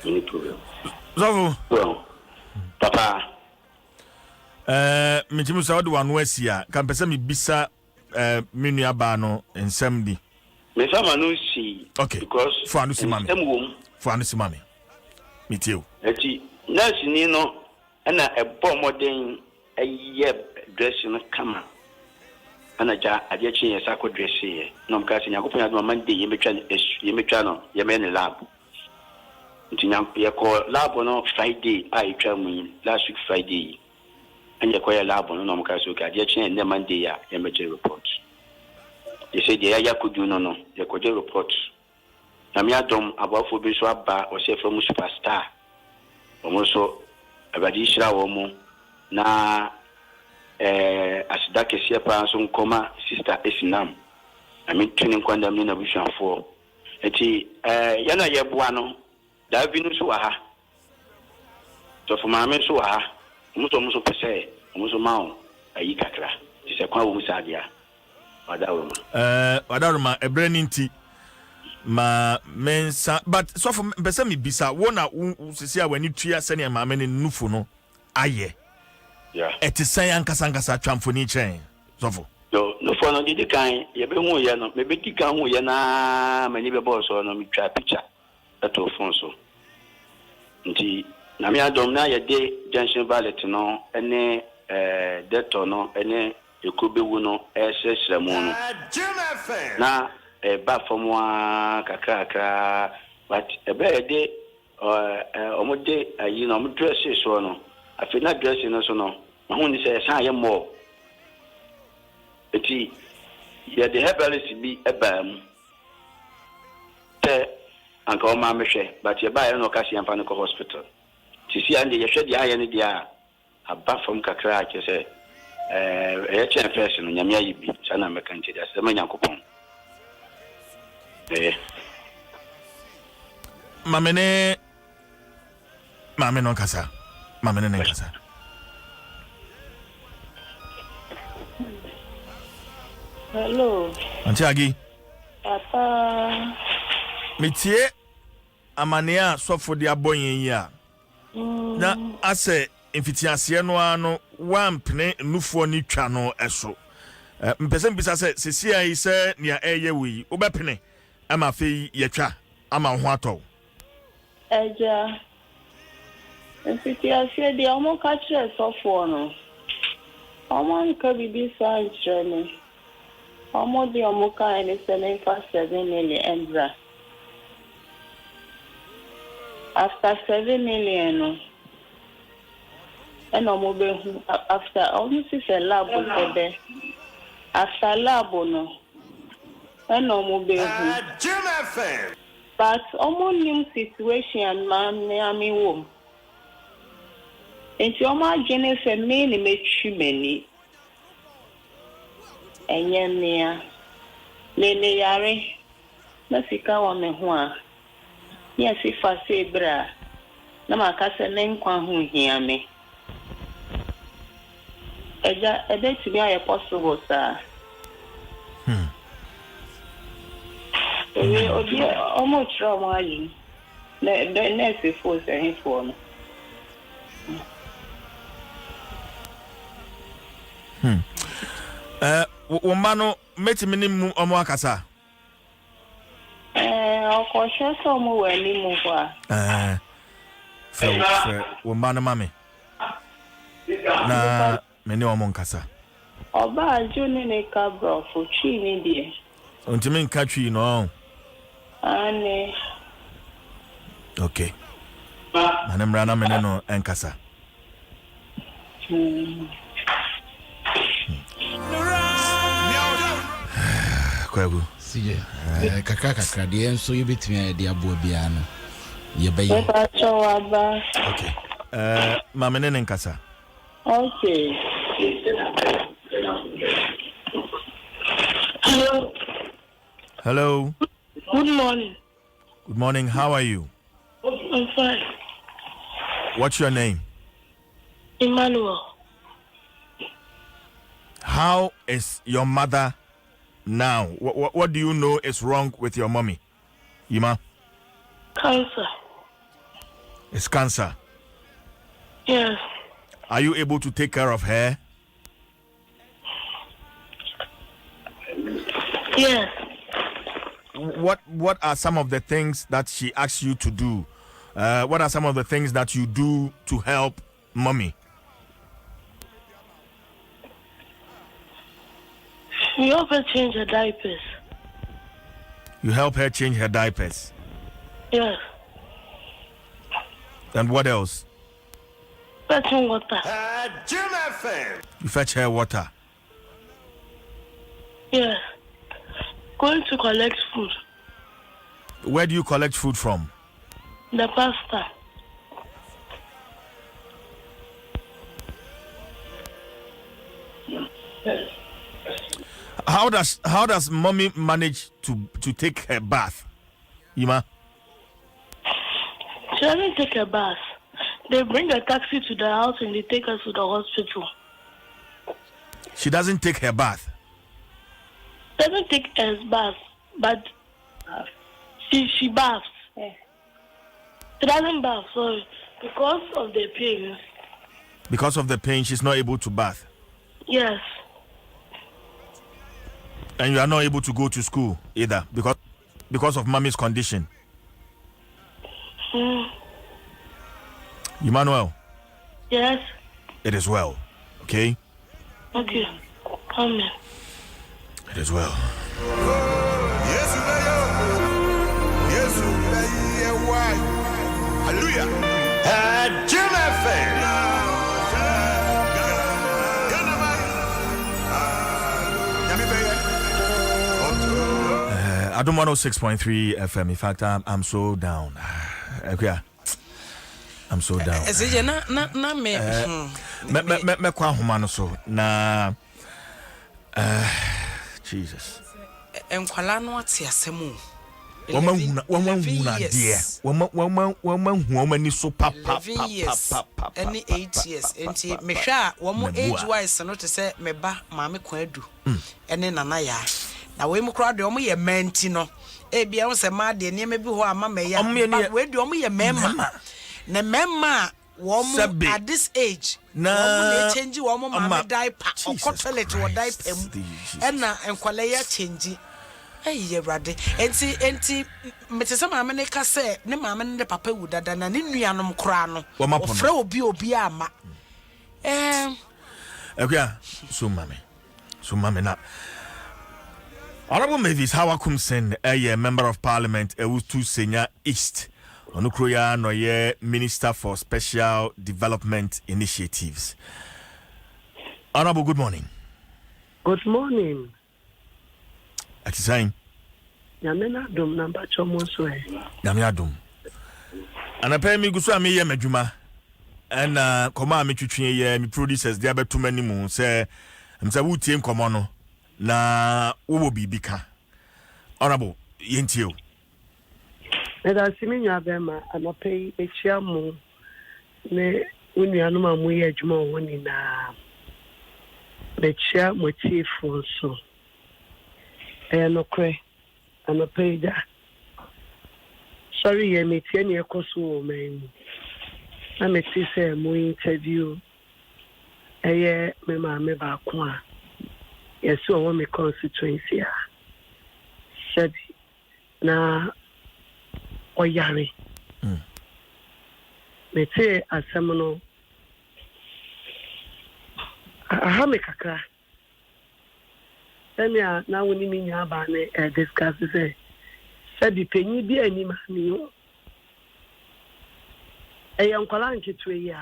Speaker 7: Many problem.
Speaker 3: So,
Speaker 7: Papa.
Speaker 3: Mijimu sa wadu wanu esia. Kan pese mi bisa minu ya bano nsem di.
Speaker 7: Me sama no si.
Speaker 3: Okay.
Speaker 7: Because
Speaker 3: For anu si mami. For anu si mami. Mi tiyo.
Speaker 7: Eti nurse ni no ana ebo modern eye dress no kama. Ana ja ade chi yesa ko dress ye. No mka si nyakopon ya do Monday yemetwa no yeme lab. Nti ye ko lab no Friday a yetwa mu last week Friday. Anya ko ya lab no mka so ka ade chi ne Monday ya yemeche report. They say the aya could do no. They could report. Nami Adom about for so aba or say from superstar. Also abadi shira wo mu na asida kese pa so nkoma sister Esinam. I mean training kwanda me na vision for. Eti yana yeboa no da bi no so aha. So for mama so aha. Muso pese, muso mawo ayi kakra. Ti se kwa wo musadia.
Speaker 3: Wadaruma ebreninti ma mensa but so for pese mi bisa wona sisi a wani tua sene ma me ne nufu no aye etisan ankasa twamfoni chen so for
Speaker 7: no for no didi kan ye be hu ye no me be dika hu ye na mani be boss no mi twa picture eto phone so nti na mi Adom na ye de junction ballot no ene deto no ene ekobewu no esesremu no na ba fomwa kakaka but ebe de omode ayi no dress so no afi na dress no so no ma hu ni se san ye mo eti ye de herbalist bi ebam te anka o ma mehwe but ye ba ye no kasi amfa no hospital sisi ande ye hwe dia ye ne dia aba fom kakra a se chen first no nyame ayibi sana meka nchede asema nyankopon
Speaker 3: mamene no kasa mamene ne kasa
Speaker 6: Hello.
Speaker 3: Antiagi
Speaker 6: Papa.
Speaker 3: Mitie amania sofo de abonyen yi a na ase mfitiase no ano wampne nufuo ni twa no eso mpese mbisa se sisi ayi se nia eye wi obepne ama fe yetwa ama ho atọ
Speaker 6: Eja. Mfitiase de omo ka kire sofo no. Omo nka bibi sa nchene. Omo de omo ka ene 7 million embra. After 7 million no. And after almost a lab for there. After lab no. And
Speaker 1: Jim FM.
Speaker 6: But almost new situation man me womb. And your margin for many make you many. And yen near Lene Yare. Nasika wa me hua. Yes, if I say bra. Namakasa name kwa hu hear me. Eja ebe to be possible sir. Obi almost trauma you. The next force and for me.
Speaker 3: Womano meti minimu omo akasa.
Speaker 6: Okosho so mo wani mu kwa.
Speaker 3: Fe womano mame. Na meni omo nkasa.
Speaker 6: Oba ajuni ne kabro fo chi ni die.
Speaker 3: Ontimi nka twi no.
Speaker 6: Ane.
Speaker 3: Okay. Manemra na meni no enkasa. Kwabu.
Speaker 5: Sije. Kakra de enso yebetimi de abo bia no. Yebayi.
Speaker 3: Okay. Mamene nkasa.
Speaker 6: Okay. Hello.
Speaker 3: Hello.
Speaker 6: Good morning.
Speaker 3: Good morning. How are you?
Speaker 6: I'm fine.
Speaker 3: What's your name?
Speaker 6: Emmanuel.
Speaker 3: How is your mother now? What do you know is wrong with your mommy? Ima?
Speaker 6: Cancer.
Speaker 3: It's cancer.
Speaker 6: Yes.
Speaker 3: Are you able to take care of her?
Speaker 6: Yes.
Speaker 3: What are some of the things that she asks you to do? What are some of the things that you do to help mommy?
Speaker 6: We help her change her diapers.
Speaker 3: You help her change her diapers.
Speaker 6: Yes.
Speaker 3: And what else?
Speaker 6: Fetching water.
Speaker 1: Jim FM.
Speaker 3: You fetch her water.
Speaker 6: Yes. Going to collect food.
Speaker 3: Where do you collect food from?
Speaker 6: The pastor.
Speaker 3: How does mommy manage to take her bath? Yima?
Speaker 6: She doesn't take a bath. They bring a taxi to the house and they take us to the hospital.
Speaker 3: She doesn't take her bath.
Speaker 6: Doesn't take a bath, but she baths. She doesn't bath, sorry, because of the pain.
Speaker 3: Because of the pain, she's not able to bath.
Speaker 6: Yes.
Speaker 3: And you are not able to go to school either because of mommy's condition. Emmanuel.
Speaker 6: Yes.
Speaker 3: It is well. Okay?
Speaker 6: Okay. Amen.
Speaker 3: It is well.
Speaker 1: Yes, why? Hallelujah. Jim FM.
Speaker 3: Adom 106.3 FM. In fact, I'm so down. Okay. I'm so down. Me kwa humano so na Jesus.
Speaker 4: Enkwala no ate asemu.
Speaker 3: Wama dear. Wama ni so papa.
Speaker 4: 11 years. Any 8 years. Enti me hwa womo age wise no te say me ba maame kwadu. Ene nana ya. Na we mu kra de omo ye menti no. E bia won se ma de ne me bi ho ama me ya. We de omo ye mema. Na mema womo at this age. Na change womo maame diaper. Okọ toilet wo diaper mu. Ena enkwala ya change. Hey, Rade. Enti, metesa maame ne ka se ne maame ne papa wu dada na ne nuanom kra no. Ofre obi ama.
Speaker 3: So mame na. Honorable Mavis Hawakum Sen, a member of parliament, Ewutu Senya East. Onukroya no ye Minister for Special Development Initiatives. Honorable, good morning.
Speaker 8: Good morning.
Speaker 3: Atisain.
Speaker 8: Yamena dum number chomoswe.
Speaker 3: Yamena dum. Anapɛ mi gusu ami ye madwuma. And koma mi twetwe ye mi producers dia beto manimu se msa wutie nkomo no na wo bibika. Honorable yentio.
Speaker 8: Eda simi nya bema anapɛ echia mu ne unuanu ma mu ye adwuma woni na bechia motifo so. Nokre anapɛida sorry ye metie ne ekoso man na meti say mo interview me maame ba ko a yeso wo me constituency a said na oyare meti asem no aha me kakra Semia na woni mi nya ba ne discuss say said penyi bi anima mi o nkwala nketwe ya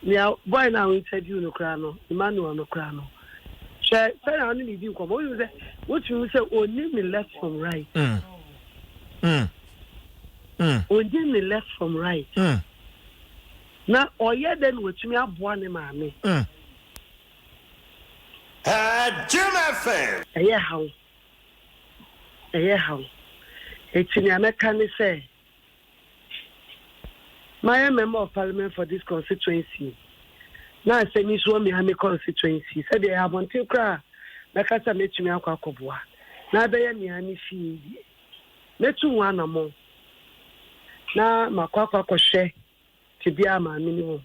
Speaker 8: nya boy na we interview no kra no Emmanuel no kra no say na oni bi nko mo you say what you say oni me left from right oni me left from right na oye den wetumi aboa ne maame
Speaker 1: Jim FM.
Speaker 8: How? It's in America, say. My member of parliament for this constituency. Now, I say, Miss Womi, I'm a constituency. Said they have until cry. Like I said, let me out of now they are me, and she. Let you one more. Now, my quack share to be a man minimum.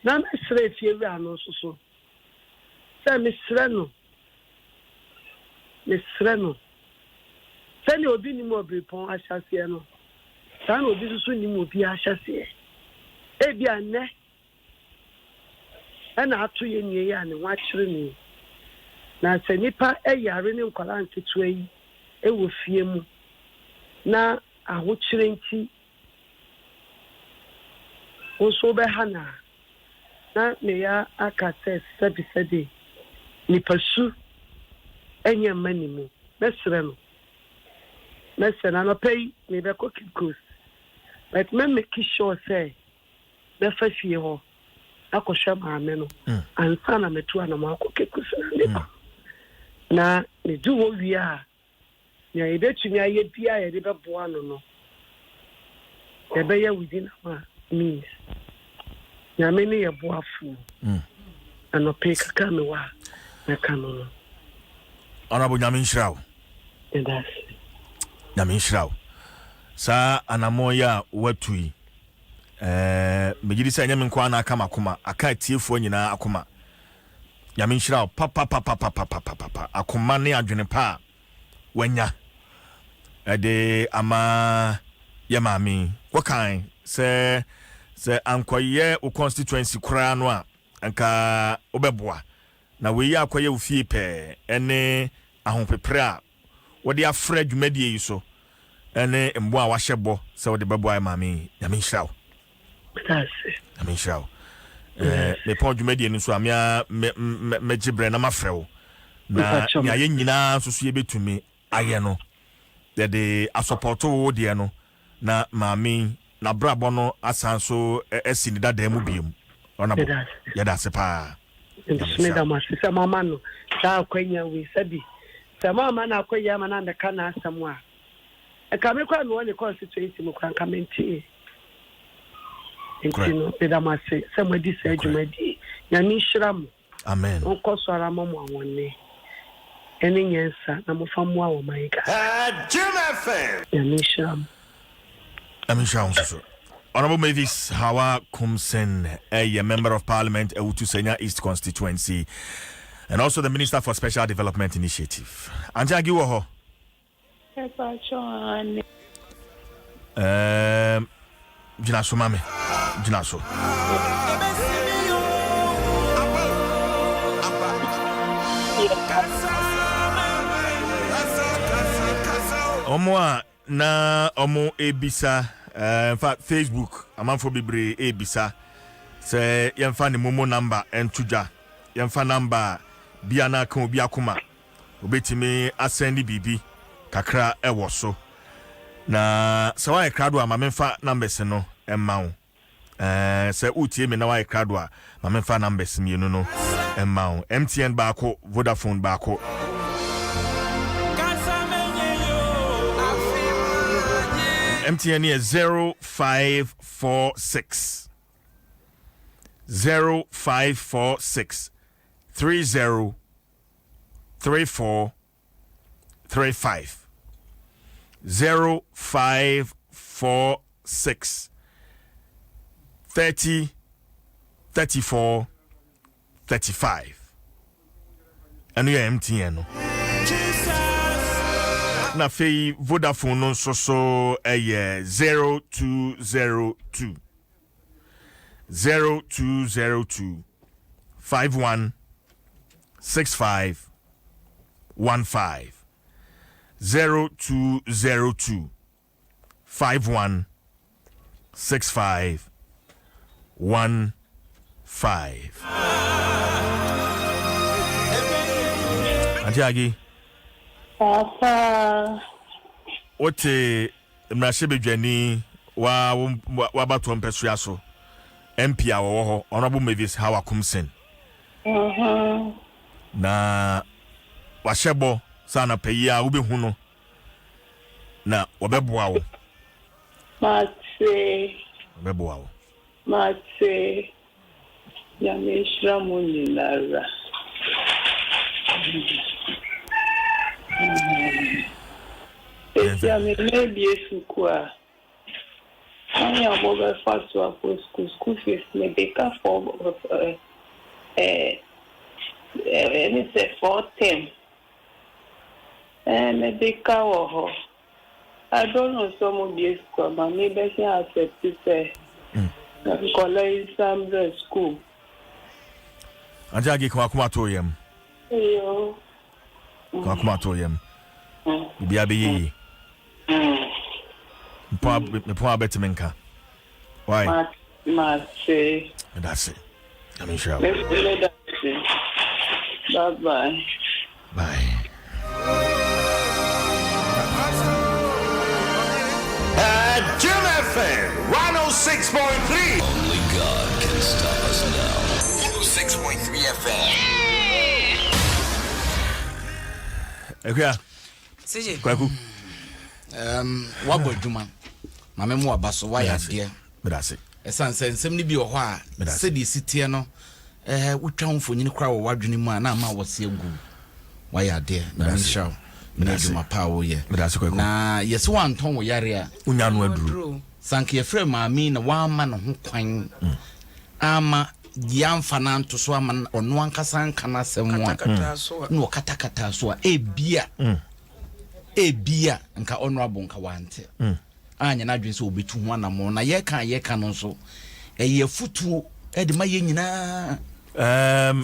Speaker 8: na mesrɛ fie wi ano so sɛ mesrɛ no sɛne obi nim obiripɔn ahyɛseɛ no saa na obi so nim obi ahyɛseɛ ebi anɛ ɛna ato yɛ nie yɛ a ne ho akyerɛ ne na sɛ nipa ɛyare ne nkwadaa nketewa yi ɛwɔ fie mu na ahokyerɛ nti nso bɛha na ne ya aka sɛ sɛbi nipa su ɛnyɛ mma ne mu mɛsrɛ no anɔpɛ yi mebɛkɔ kikos but mɛmɛki sure sɛ bɛfa fie hɔ akɔhwɛ maame no ansa na mɛtu anam akɔ kikos na medu hɔ wie a nea yɛbɛtumi ayɛ bia yɛde bɛboa no yɛbɛyɛ within our means nyame ne yɛboafo anɔpɛ kakra mewɔ a mɛka no
Speaker 3: Honorable Nyame nhyira wo. Nyame nhyira wo. Saa anamo ya watu yi megidi sɛ nyame nkwa na aka makoma aka tiefo nyina akoma. Nyame nhyira wo papa akoma ne adwene pa wanya de ama ya maami wakan sɛ ankoye o constituency kura no a anka obeboa na we ya akoye ofie pe ene ahopepre a wode afra dwumadie yi so ene mbo a wahyebɔ sɛ wode beboa ya maami Nyame nhyira wo. Nyame nhyira wo. Me pon dwumadie ni so amia megibre na mafrɛ wo na ya ye nyina so ye betumi ayɛ no de asupporto wo de no na maami na brabo no asanso esi ni dada mu biem ona bo yada se pa
Speaker 8: ndismeda masisa mama no ta akwanya we sabi sa mama na akwanya ma na ndeka na asam a eka me kwa me woni constituency mu kran kamenti entino beda mase sa madi sa adwumadi nyame hyiram
Speaker 3: amen
Speaker 8: onko so ara mamo awonne eni nyensa na mofamu a wo maika
Speaker 1: Adom FM
Speaker 8: nyame hyiram.
Speaker 3: Honorable Mavis Hawa Kumsen, a member of parliament, Utu Senya East constituency, and also the Minister for Special Development Initiative. Anja Giwoho. Jinaso mame. Jinaso. Omwa na omo ebisa in fact Facebook amanfo bibre ebisa se yemfa ne momo number entuja yemfa number bia na kan obi akoma obetimi asend bibi kakra ewo so na se wa ekrado ama memfa numbers no emma wo se utie me na wa ekrado a ma memfa numbers mienu no emma wo MTN baako Vodafone baako MTN is 0546 30 34 35 0546 30 34 35 and you MTN no. Na fei Vodafone no so 0202 51 65 15 0202 51 65 15 Antiagi
Speaker 6: Papa.
Speaker 3: Ote mrashebedwani wa bato mpesua so MP a wo ho Honorable Mavis Hawa Kumsen. Na wahyebo sana peyi a wobehu no na wobeboa wo.
Speaker 6: Mate.
Speaker 3: Wobeboa wo.
Speaker 6: Mate. Ya meshra muni lara. Ya me mebi esukua. I'm your mobile fast to school fees. Maybe for any say 410. Maybe or I don't know some of these school, but maybe I accept to say college some school.
Speaker 3: Anjagi kwa to yem.
Speaker 6: Yo.
Speaker 3: Kwa to yem. Bia be yi. Me bet menka. Why?
Speaker 6: Say.
Speaker 3: That's it. I mean sure.
Speaker 6: Bye.
Speaker 3: Bye.
Speaker 1: Jim FM 106.3.
Speaker 2: Only God can stop us now. 106.3 FM.
Speaker 3: Ekya.
Speaker 4: CJ.
Speaker 3: Kwaku.
Speaker 5: Wabo dwuma. Mame mu abaso wa ya de.
Speaker 3: That's it.
Speaker 5: Esanse nsem ni bi wo ho a sedi sitie no wotwa mfonyini kra wo wadwene mu a na ma wose agu wa ya de na nshaw na dwuma pa wo ye na yesi wanton wo yare a
Speaker 3: unya no aduru
Speaker 5: sanke ye frɛ maami na wa ama no ho kwan ama yamfa na nto so ama ono ankasa nka na asɛm a no katakata so a ebia nka honorable nka wante anya na adwen so obetu ho anamo na ye kan no so eye futuo e de ma ye nyina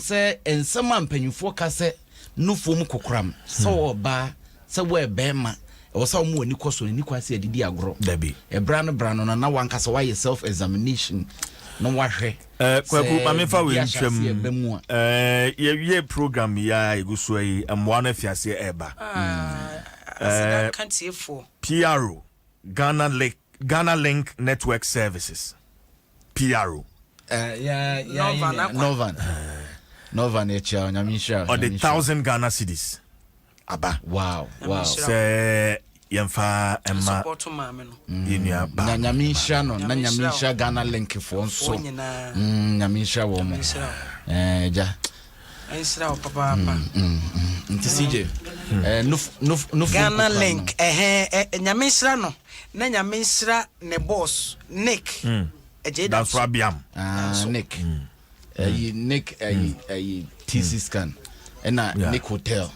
Speaker 5: se ensem ampanyufo ka se nufo mu kokram se oba se we bema e wo sa mu ani koso ni kwase adidi agro
Speaker 3: dabi
Speaker 5: e brano na wanka se why self examination no wahwe
Speaker 3: kwaku mamefa we ntwam ye program ya eguso yi amwa na fiase eba
Speaker 4: can't see for
Speaker 3: PRO Ghana Link Network Services. PRO.
Speaker 5: Novan echa nyamisha.
Speaker 3: Or the 1,000 Ghana cedis. Aba.
Speaker 5: Wow.
Speaker 3: Se yemfa emma.
Speaker 4: Support mama no.
Speaker 3: Inia ba.
Speaker 5: Nyamisha Ghana Link for so. Nyamisha wo mo. Ja.
Speaker 4: Ensira o papa.
Speaker 5: Nti CJ. No
Speaker 4: Ghana Link nyamisra no na nyamisra ne boss Nick
Speaker 3: that's Rabiam
Speaker 5: Nick Nick TC scan na Nick hotel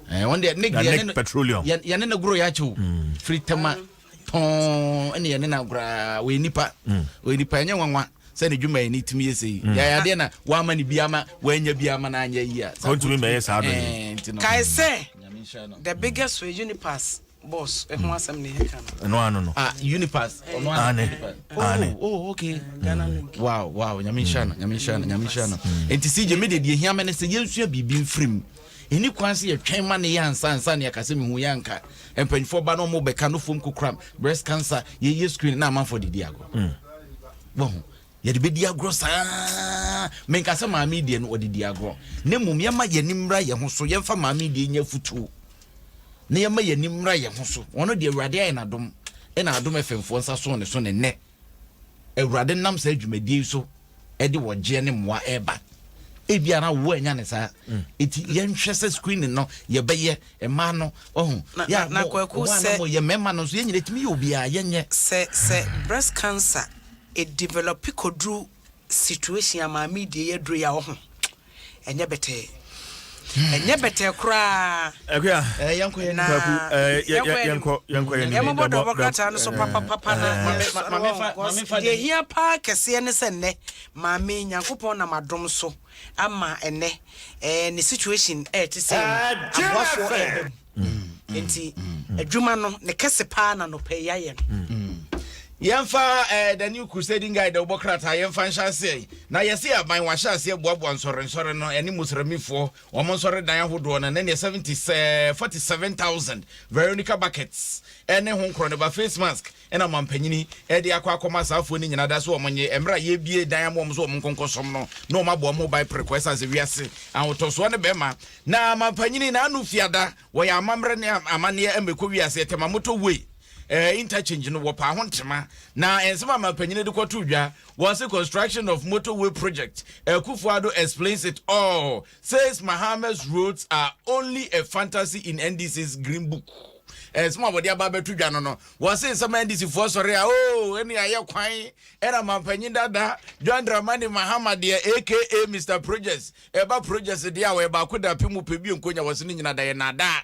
Speaker 5: one day Nick
Speaker 3: petroleum
Speaker 5: ya na gro ya chu free tema ton ene ya na gra we nipa enya nwanwa say ne dwuma ni timi yesi ya de na wa ma ni biama wa nya biama na anya yi a
Speaker 3: kontumi me yes ado
Speaker 4: kai say the biggest way Unipass boss who asem ne heka
Speaker 3: no
Speaker 5: Unipass oh okay
Speaker 4: Ghana Link
Speaker 5: wow nyamishana enti CJ me de hia me ne se yensua bibi mfrim eni kwanse ye twen ma ne yansa ne yakase me hu yanka empanifo ba no mo be ka no fom kokram breast cancer ye screen na amanfo didi ago bon ye de bedi agro sa men ka se maami de no odidi agro ne mum ye ma ye nimra ye ho so ye mfa maami de nya futu ne ye ma ye nimra ye ho so wono de awurade ayi na dom e na adom efemfo nsa so ne ne awurade nam sa adwumadi so e de woje ne moa eba e bia na wo anya ne sa eti ye nhwe se screen no ye beye e ma no ya
Speaker 4: na kwaku se
Speaker 5: ye mema no so ye nyire timi ye obi a ye nye
Speaker 4: se breast cancer it develop kodru situation amami de yedru ya ho enye bete kra
Speaker 3: ekya
Speaker 5: yanko ye
Speaker 3: yanko
Speaker 4: ye mo bodo bokata no so papa na mame de hia pa kese ne se ne mame nyankopon na madom so ama ene ne situation te say abofo enti adwuma no ne kese pa na no pe yaye
Speaker 5: Yemfa the new crusading guy the Bokrata yemfa nhyase na yesi aban wa hyase boabo nsore no eni musramifo omo nsore dan hodo na ne 47,000 Veronica buckets ene ho nkro ne ba face mask ena mampanyini e de akwa safo ni nyina da so omonye emra ye bie dan amom so omkonkosom no na omabo mobile prequest as wiase ahotoso ne bema na mampanyini na anu fiada wo ya amamre ne amane emekọ wiase temamoto we interchange no wopa hontema na ensema mapanyine de kwato dwa was a construction of motorway project Kufuado explains it all, says Mohammed's roads are only a fantasy in NDC's green book. small body aba betu dwa no was say some NDC for sorry oh any aye kwan era mampanyin dada John Dramani Muhammad aka Mr Projects eba projects dia we ba koda pemu pebi nkonya was ni nyina da na da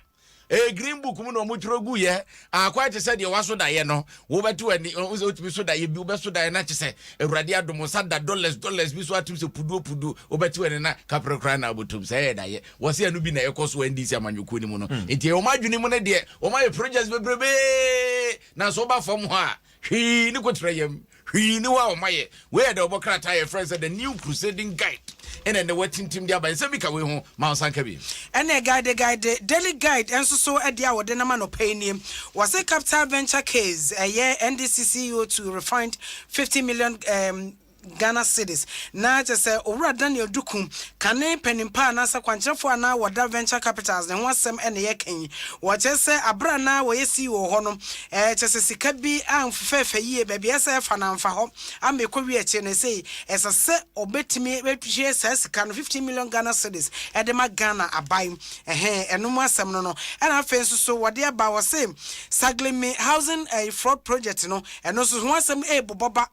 Speaker 5: green book mu no mutro gu ye akwa che se de waso da ye no wo betu ani otumi so da ye bi wo beso da ye na che se Awurade adom sada dollars bi so atum se pudu wo betu ani na kaprokra na abotum se da ye wo se anu bi na ekoso NDC amanyoko ni mu no enti o madwuni mu ne de o ma projects bebrebe na so ba fam ho a hwi ni kotrayem hwi ni wa o maye we da obokrata ye friends the new crusading guide and then the waiting team there by Sabika we home Mount Sankabi. And a guide, daily guide, and so at the hour, the man of paying him was a capital venture case, a year NDC CEO to refined 50 million Ghana cedis. Na just say Ora Daniel Dukum, Kane Penimpa, Nasa Quanchafo, na Wada venture capitals, and one some and a king. What just say Abrana, where you see or honor, just as it could be fair for ye, baby, SF and for home. I'm a career chain and say, as a set or bet me, says, can 50 million Ghana cedis, and the Ghana are buying a hair and no more some no. And I feel so what they about was same. Sagling me housing a fraud project, no, and also one some Baba.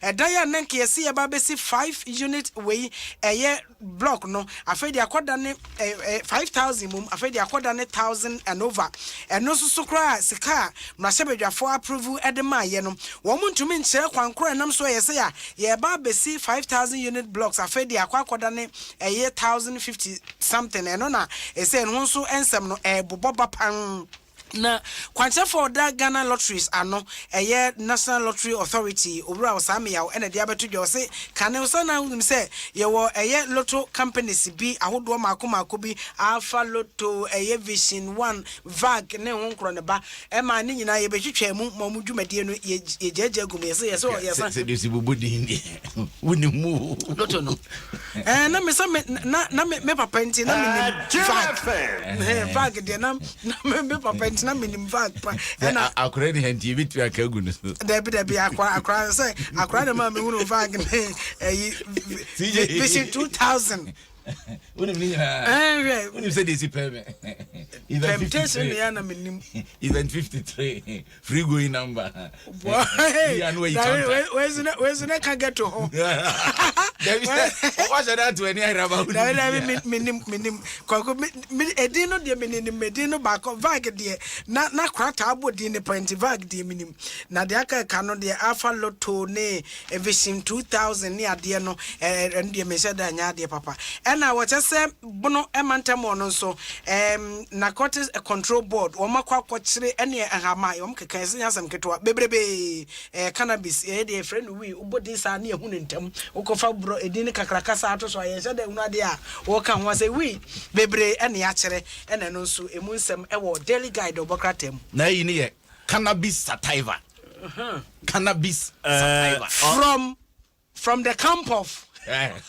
Speaker 5: Daya nanki yesi ababesi 5 unit way a year block no afedi akoda ne 5,000 mum afedi akoda ne 1,000 and over and no so kra sika mrasebedwafo approve edema ye no wo muntumi nkyere kwankro enam so yesi ya ye babesi 5,000 unit blocks afedi akoda ne a year 1,050 something and na ese no so ensem no boboba pan na kwanche for that Ghana lotteries ano eye National Lottery Authority obura osame yawo ene dia beto dwo se kane usana wum se ye wo eye lotto companies bi ahodo mako bi Alpha Lotto eye Vision 1 VAG ne honkro ne ba e ma ne nyina ye betwetwa mu mamu dwumadie no ye jeje gum ye se se desi bubudi ndi woni mu lotto no
Speaker 4: na me se na me papa nti na me VAG de na me papa na minim VAG pa
Speaker 5: na akora ni hanti bitu akagu no
Speaker 4: debi akora say akora na ma me hunu VAG Vision 2000
Speaker 5: Unim ni unim say this payment
Speaker 4: temptation ya na minim
Speaker 5: event 53 free going number
Speaker 4: where's na can get to home
Speaker 5: what's that to any araba
Speaker 4: minim kwako edino de minim medino back VAG de na kwata abodi ne point VAG de minim na de aka no de Alpha Lotto ne Vision 2000 ne ade no de me say da nya de papa na what I say bono emantamo no so narcotics control board wo makwa kwachire ene ahama yom keka yasam ketwa bebrebe cannabis de friend we ubodi sa na ehunu ntam ukofa bro edini kakrakasa ato so aye de unu ade a wo kan ho say we bebre ene ya kire ene no so emu nsem ewo daily guide obokratem
Speaker 5: na yi ne ye cannabis sativa cannabis sativa
Speaker 4: from the camp of
Speaker 5: Mami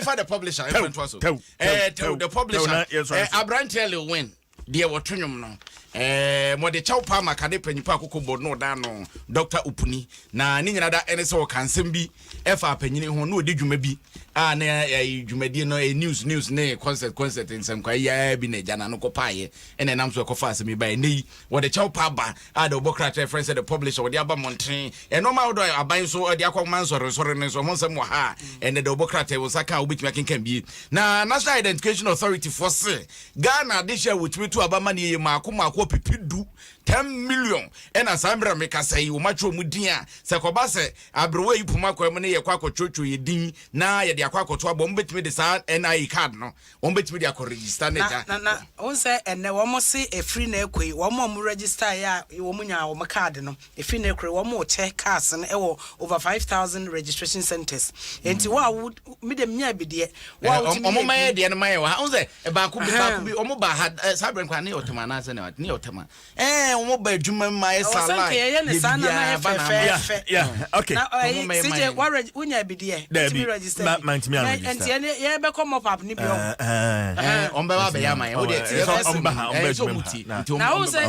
Speaker 5: for the publisher the publisher Abrantel win dear Watrinum no mo de chaw pa maka de panipa akokobod no da no Dr. Upuni na ni nyina da ene se o kansem bi efa panyini ho no de dwuma bi a na dwumadi no news ne concert nsem kwa ya bi na jana no kopaye ene nam so kofa asemi ba nei wo de chaw pa ba a de obokrata friends the publisher wo de aba montren no ma do aban so de akoma nsore ne so ho nsem wo ha ene de obokrata wo saka obetumi akenkan bi na National Identification Authority for say Ghana de share with me to abama ne mako pipidu 10 million ena sambra meka sai wo matro mu din a se koba se abrewa yi puma kwa mu ne ye kwa kwotwo ye din na ye de akwa kwoto abo mbetimi de sa NI card no wo mbetimi de akọ register
Speaker 4: na won se ene wo mo se e free na ekoi wo mo register ya wo mo nya wo card no e free na ekoi wo mo check cards no e wo over 5,000 registration centers enti wa mi de nya bi de wa
Speaker 5: wo ma ye de no ma ye wa won se e ba ku bi wo mo ba ha sabren kwa ne otoma na se ne otoma wo ba adwuma mai sala
Speaker 4: yeah okay
Speaker 5: na
Speaker 4: CJ unya bi de to be registered
Speaker 3: 90 me
Speaker 4: and yeah be come up ni bi
Speaker 5: on be wa be ya man. O de ti so muti.
Speaker 4: Now who say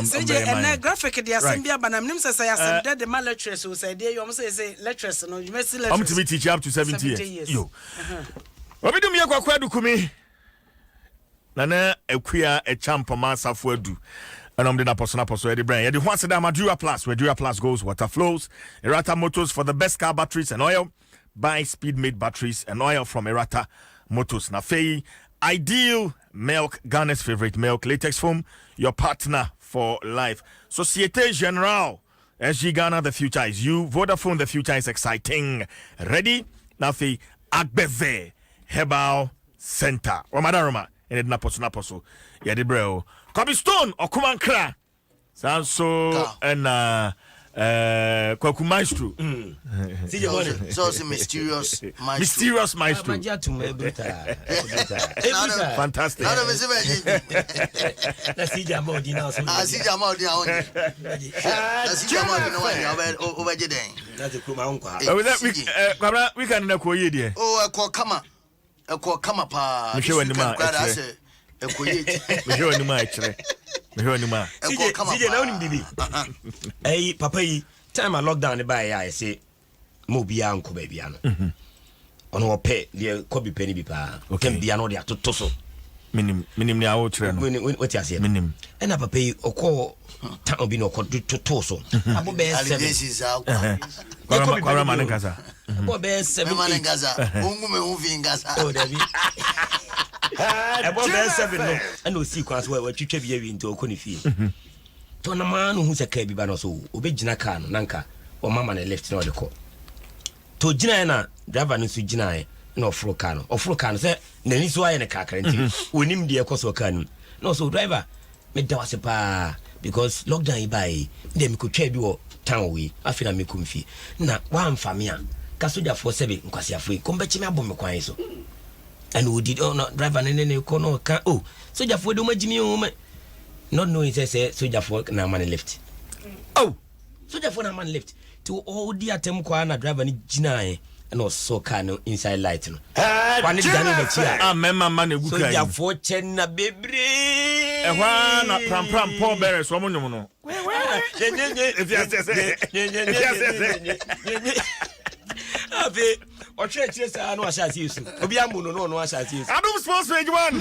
Speaker 4: and graphic dey asem bia banam nim say asem dey the lecturers so say dey you say lecturers no you must lecturers.
Speaker 3: I'm to teach you up to 70 years. Yo. Obidum ye kwakwa dukumi. Nana ekuya e champa masafo adu. And I'm the apostle Eddie Brand. The one said Madura Plus, where Dura Plus goes, water flows. Errata Motors for the best car batteries and oil. Buy Speedmate batteries and oil from Errata Motors. Nafei, Ideal Milk, Ghana's favorite milk, latex foam, your partner for life. Societe Generale, SG Ghana, the future is you. Vodafone, the future is exciting. Ready? Nafei, Agbeve, Herbal Center. Roma, and Naposo. Yadi Breo. Kobe Stone or Kumankra. Sanso and Kwaku Maestro.
Speaker 2: So mysterious maestro.
Speaker 3: Mysterious maestro. Fantastic. We can
Speaker 9: Hey, Papa, time I lockdown the buy, I say, Mobia uncle baby. On our pay, the Kobe penny be pa. Can be another to Tosso.
Speaker 3: Minim,
Speaker 9: what you say, minim. And I pay or call Tanobino to Tosso. About bear 7 is out.
Speaker 3: About
Speaker 9: bear 7 Gaza. Moving Gaza. Oh, David. About bear 7 and no sequence where you check into a conifi. To a man who's a cabby banoso, Obejina can, Nanka, or Mamma left in the court. To Gina, driver no Sujina, no Frocano, or Frocano, sir, Neniswa and a car currently. We name the Acoso can. No, so driver, made there was a pa because lockdown by them could trade you town we, I feel I make comfy. Now, one famia, Casuda for 7, Quasia free, come back to my bomb so. And we did not drive an any corner. Oh, so just for the Jimmy. Not knowing say soldier for na man left. Oh, soldier for na man left. To all the attempt na driver ni gina and also can inside light no. One is done the chair.
Speaker 3: Ah, memma man e buka.
Speaker 9: Soldier for chen na bebre.
Speaker 3: E wa na pram Paul Beres wo monum no.
Speaker 9: Ave o church yes no asasi yesu. Obi amu no asasi yesu.
Speaker 3: Adom Sports Page 1.